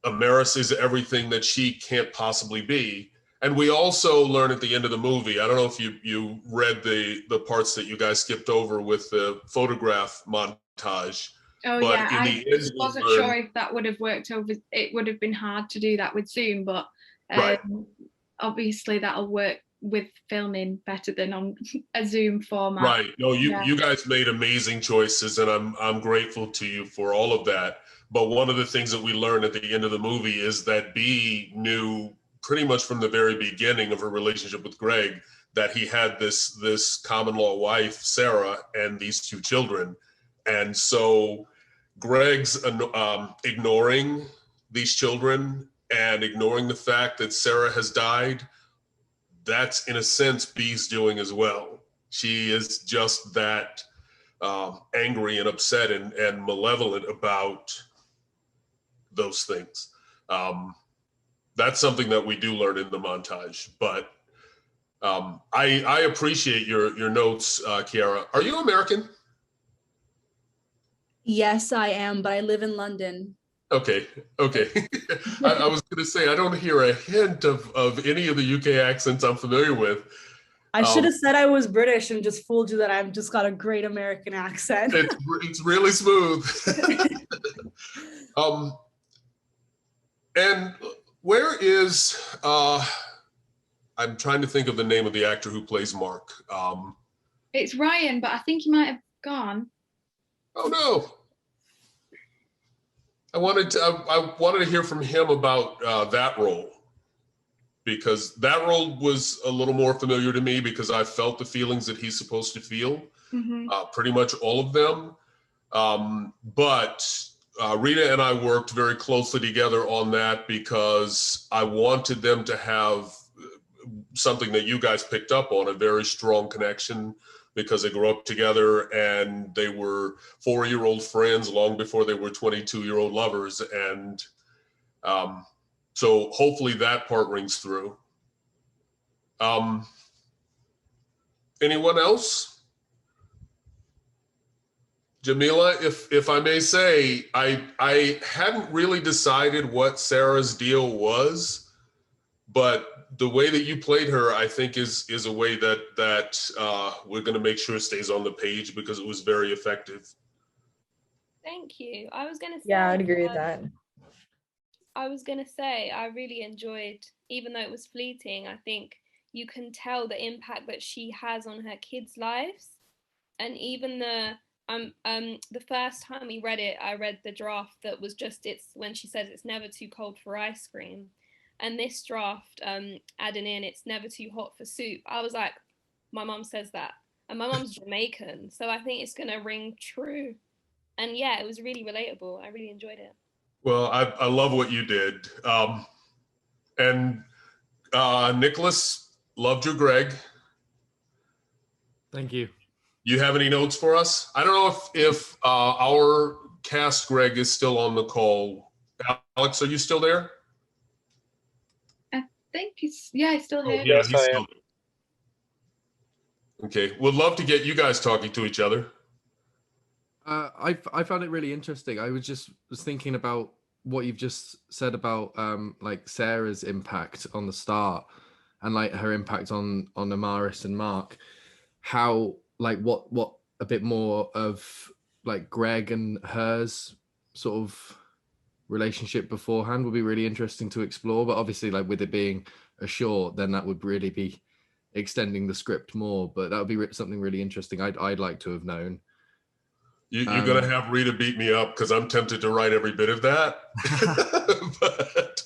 Amaris is everything that she can't possibly be. And we also learn at the end of the movie, I don't know if you read the parts that you guys skipped over with the photograph montage. Oh but yeah, I just wasn't sure if that would have worked over. It would have been hard to do that with Zoom, but Right. obviously that'll work with filming better than on a Zoom format. Right. No, you guys made amazing choices, and I'm grateful to you for all of that. But one of the things that we learned at the end of the movie is that B knew pretty much from the very beginning of her relationship with Greg that he had this common law wife, Sarah, and these two children. And so Greg's ignoring these children and ignoring the fact that Sarah has died, that's in a sense B's doing as well. She is just that angry and upset and malevolent about those things. That's something that we do learn in the montage. But I appreciate your notes, Kiara. Are you American? Yes, I am, but I live in London. Okay. I was going to say, I don't hear a hint of any of the UK accents I'm familiar with. I should have said I was British and just fooled you that I've just got a great American accent. It's really smooth. And where is, I'm trying to think of the name of the actor who plays Mark. It's Ryan, but I think he might have gone. Oh no. I wanted to hear from him about that role, because that role was a little more familiar to me because I felt the feelings that he's supposed to feel, pretty much all of them. But Rita and I worked very closely together on that because I wanted them to have something that you guys picked up on, a very strong connection, because they grew up together and they were 4-year-old friends long before they were 22-year-old lovers. And so hopefully that part rings through. Anyone else? Jamila, if I may say, I hadn't really decided what Sarah's deal was, but the way that you played her, I think is a way that we're going to make sure stays on the page, because it was very effective. Thank you. I was going to say. Yeah, I'd agree with that. I was going to say, I really enjoyed, even though it was fleeting, I think you can tell the impact that she has on her kids' lives. And even the first time we read it, I read the draft that was just, it's when she says it's never too cold for ice cream. And this draft, adding in, it's never too hot for soup. I was like, my mum says that. And my mum's Jamaican. So I think it's going to ring true. And yeah, it was really relatable. I really enjoyed it. Well, I love what you did. And Nicholas, loved your Greg. Thank you. You have any notes for us? I don't know if our cast Greg is still on the call. Alex, are you still there? I think he's still here. Yeah, he's still there. Okay, would love to get you guys talking to each other. I found it really interesting. I was thinking about what you've just said about like Sarah's impact on the start, and like her impact on Amaris and Mark. How like what a bit more of like Greg and hers sort of relationship beforehand would be really interesting to explore. But obviously, like with it being a short, then that would really be extending the script more. But that would be something really interesting. I'd like to have known. You're going to have Rita beat me up because I'm tempted to write every bit of that. But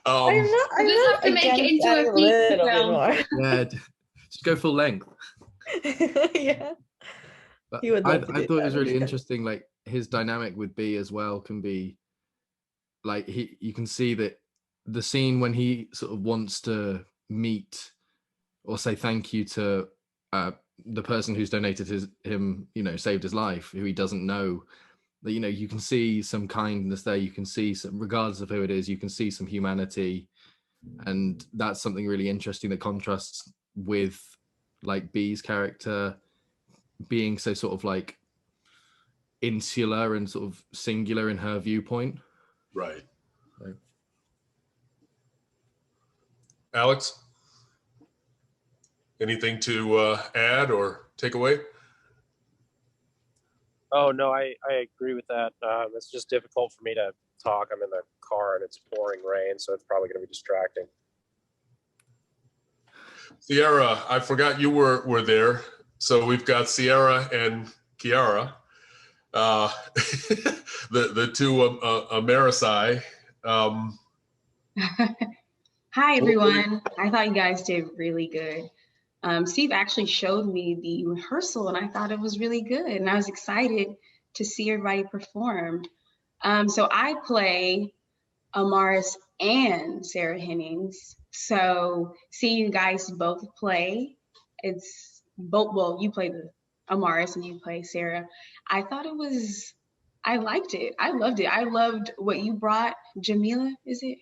I'm not to make it against into adding a a little feature bit film. more. Yeah, just go full length. Yeah. But He would I love to thought do it was that. really interesting. Like his dynamic with B as well can be like you can see that the scene when he sort of wants to meet or say thank you to the person who's donated him, saved his life, who he doesn't know. That you can see some kindness there. You can see some, regardless of who it is, you can see some humanity, and that's something really interesting that contrasts with like B's character being so sort of like insular and sort of singular in her viewpoint. Right. Alex, anything to add or take away? Oh, no, I agree with that. It's just difficult for me to talk. I'm in the car and it's pouring rain, so it's probably going to be distracting. Sierra, I forgot you were there. So we've got Sierra and Kiara, the two Americi. Hi, everyone. I thought you guys did really good. Steve actually showed me the rehearsal and I thought it was really good. And I was excited to see everybody perform. So I play Amaris and Sarah Hennings. So seeing you guys both play, it's both, well, you play the Amaris and you play Sarah. I liked it. I loved it. I loved what you brought. Jamila, is it?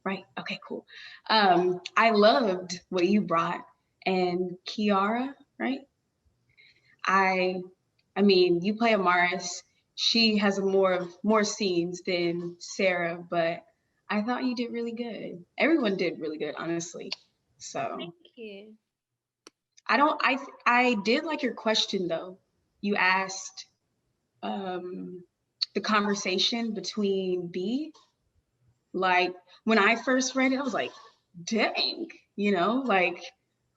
Right. Okay, cool. I loved what you brought. And Kiara, right? I mean, you play Amaris, she has more scenes than Sarah, but I thought you did really good. Everyone did really good, honestly. So Thank you. I did like your question though. You asked the conversation between B. Like when I first read it, I was like, dang, like,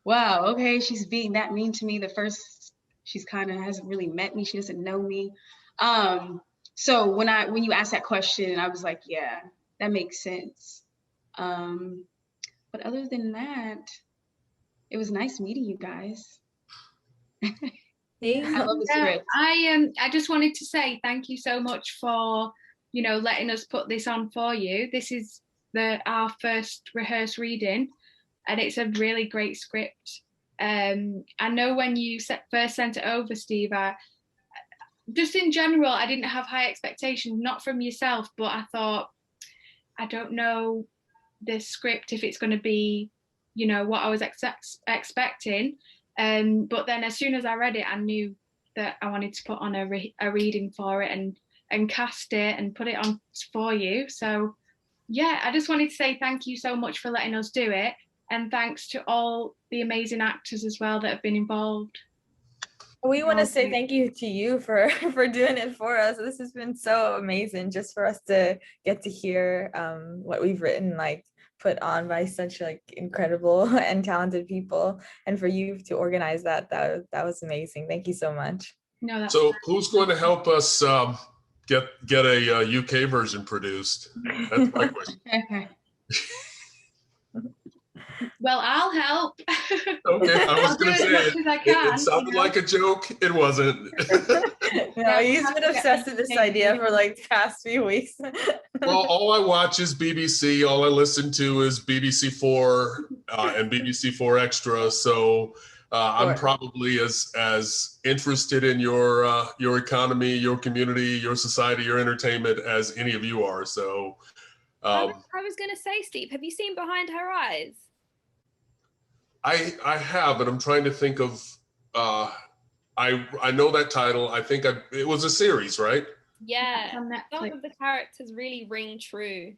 wow, okay, she's being that mean to me. The first, she's kind of hasn't really met me. She doesn't know me. So when you asked that question, I was like, yeah, that makes sense. But other than that, it was nice meeting you guys. I love the script. I just wanted to say thank you so much for letting us put this on for you. This is our first rehearsed reading, and it's a really great script. I know when you first sent it over, Steve, just in general, I didn't have high expectations, not from yourself, but I thought, I don't know this script if it's going to be, what I was expecting. But then as soon as I read it, I knew that I wanted to put on a reading for it and cast it and put it on for you. So yeah, I just wanted to say thank you so much for letting us do it. And thanks to all the amazing actors as well that have been involved. We want to say thank you to you for doing it for us. This has been so amazing just for us to get to hear what we've written, like put on by such like incredible and talented people, and for you to organize that was amazing. Thank you so much. No, that's so who's going to help us get a UK version produced? That's my question. Well, I'll help. Okay, I was going to say it sounded like a joke. It wasn't. No, he's been obsessed with this idea for like the past few weeks. Well, all I watch is BBC. All I listen to is BBC Four and BBC Four Extra. So I'm probably as interested in your economy, your community, your society, your entertainment as any of you are. So I was going to say, Steve, have you seen Behind Her Eyes? I have, and I'm trying to think of. I know that title. I think it was a series, right? Yeah, some of the characters really ring true.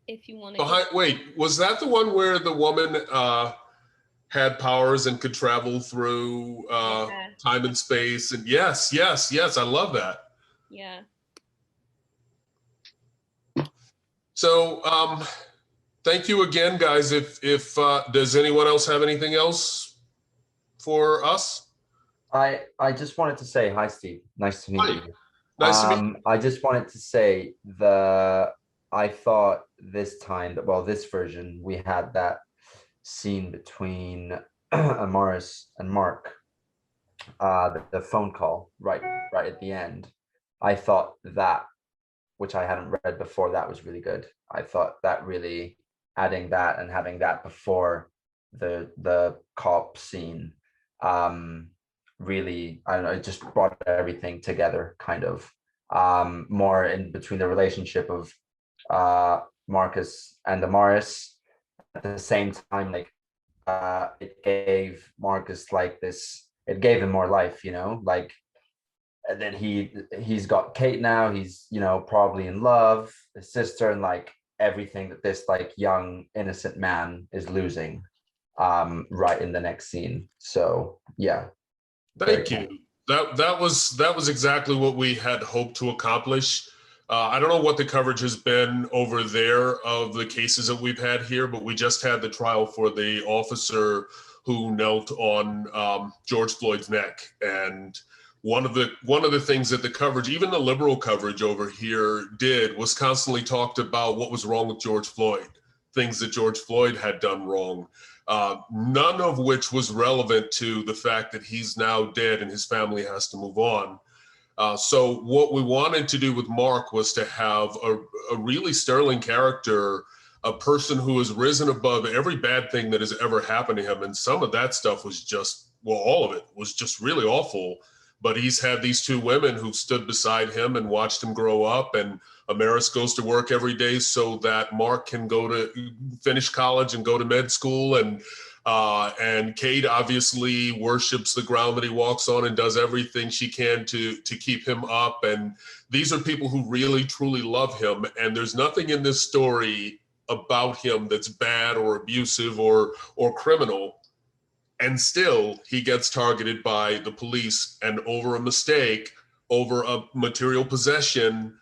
If you want to. Wait, was that the one where the woman had powers and could travel through time and space? And yes, I love that. Yeah. So, thank you again, guys. If does anyone else have anything else for us? I just wanted to say hi, Steve. Nice to meet you. Nice to meet you. I just wanted to say I thought this time this version we had that scene between Amaris and Mark, the phone call right at the end. I thought that, which I hadn't read before, that was really good. I thought that really adding that and having that before the cop scene really, I don't know, it just brought everything together kind of more in between the relationship of Marcus and Amaris. At the same time, like it gave Marcus like this, it gave him more life, like, and then he's got Kate now, he's probably in love, his sister, and like everything that this like young innocent man is losing right in the next scene. So yeah, thank you. That was exactly what we had hoped to accomplish. I don't know what the coverage has been over there of the cases that we've had here, but we just had the trial for the officer who knelt on George Floyd's neck. And one of the things that the coverage, even the liberal coverage over here, did was constantly talked about what was wrong with George Floyd, things that George Floyd had done wrong. None of which was relevant to the fact that he's now dead and his family has to move on. So what we wanted to do with Mark was to have a really sterling character, a person who has risen above every bad thing that has ever happened to him. And some of that stuff was just, well, all of it was just really awful. But he's had these two women who stood beside him and watched him grow up. And Amaris goes to work every day so that Mark can go to finish college and go to med school. And And Kate obviously worships the ground that he walks on and does everything she can to keep him up. And these are people who really, truly love him. And there's nothing in this story about him that's bad or abusive or criminal. And still, he gets targeted by the police, and over a mistake, over a material possession,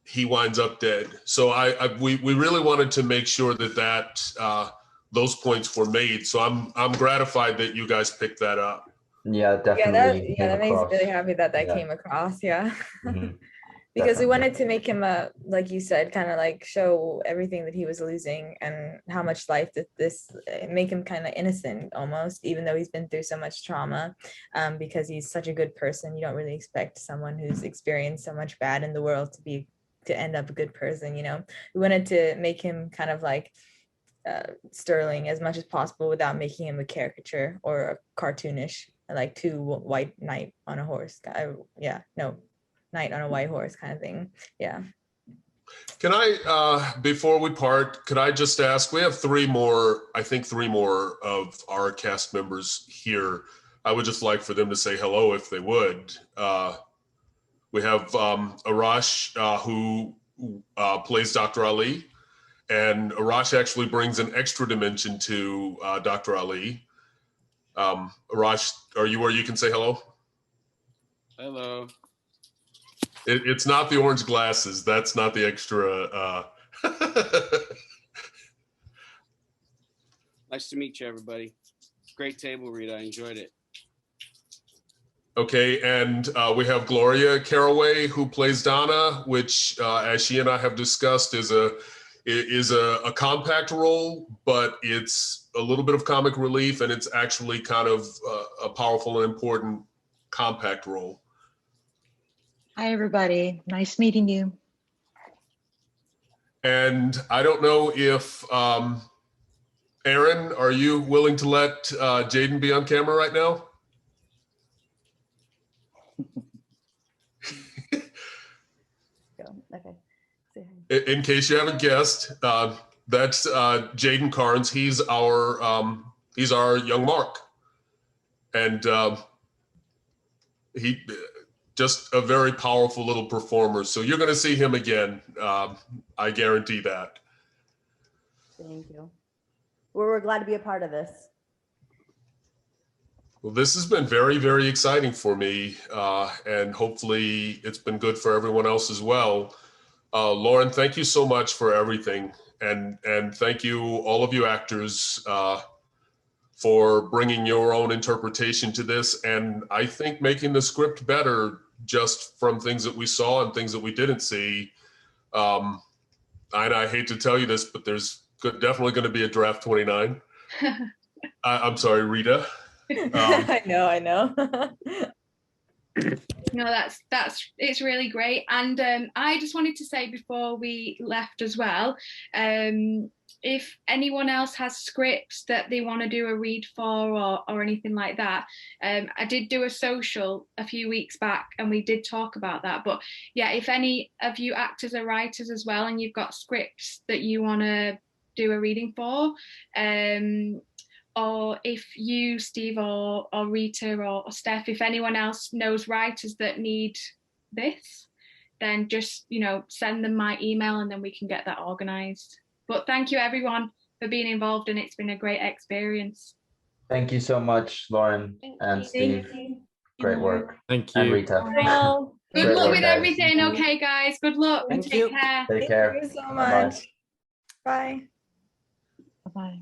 he winds up dead. So we really wanted to make sure that those points were made. So I'm gratified that you guys picked that up. Yeah, definitely. That makes me really happy that Yeah. came across. Yeah. Mhm. Because we Definitely. wanted to make him like you said, kind of like show everything that he was losing and how much life that this make him kind of innocent almost, even though he's been through so much trauma. Because he's such a good person, you don't really expect someone who's experienced so much bad in the world to end up a good person. You know, we wanted to make him kind of like sterling as much as possible without making him a caricature or a cartoonish, like two white knight on a horse. Knight on a white horse kind of thing. Yeah. Can I, before we part, could I just ask, we have three more of our cast members here. I would just like for them to say hello if they would. We have Arash, who plays Dr. Ali. And Arash actually brings an extra dimension to Dr. Ali. Arash, are you where you can say hello? Hello. It's not the orange glasses. That's not the extra. Nice to meet you, everybody. Great table read. I enjoyed it. Okay, and we have Gloria Caraway, who plays Donna, which, as she and I have discussed, is a compact role, but it's a little bit of comic relief, and it's actually kind of a powerful and important compact role. Hi, everybody. Nice meeting you. And I don't know if, Aaron, are you willing to let Jaden be on camera right now? Okay. In case you haven't guessed, that's Jaden Carnes. He's our young Mark. And he just a very powerful little performer. So you're going to see him again. I guarantee that. Thank you. We're glad to be a part of this. Well, this has been very, very exciting for me. And hopefully it's been good for everyone else as well. Lauren, thank you so much for everything. And thank you, all of you actors, for bringing your own interpretation to this. And I think making the script better just from things that we saw and things that we didn't see. And I hate to tell you this, but there's definitely going to be a draft 29. I'm sorry, Rita. I know. No, it's really great. And I just wanted to say before we left as well, if anyone else has scripts that they want to do a read for or anything like that, I did do a social a few weeks back and we did talk about that. But yeah, if any of you actors are writers as well and you've got scripts that you want to do a reading for, or if you, Steve, or Rita or Steph, if anyone else knows writers that need this, then just, send them my email and then we can get that organized. But thank you everyone for being involved and it's been a great experience. Thank you so much, Lauren and Steve. Great work. Thank you. And Rita. Good luck with everything. Okay, guys. Good luck. Thank Take you. care. Take care. Thank you so Bye-bye. much. Bye. Bye-bye.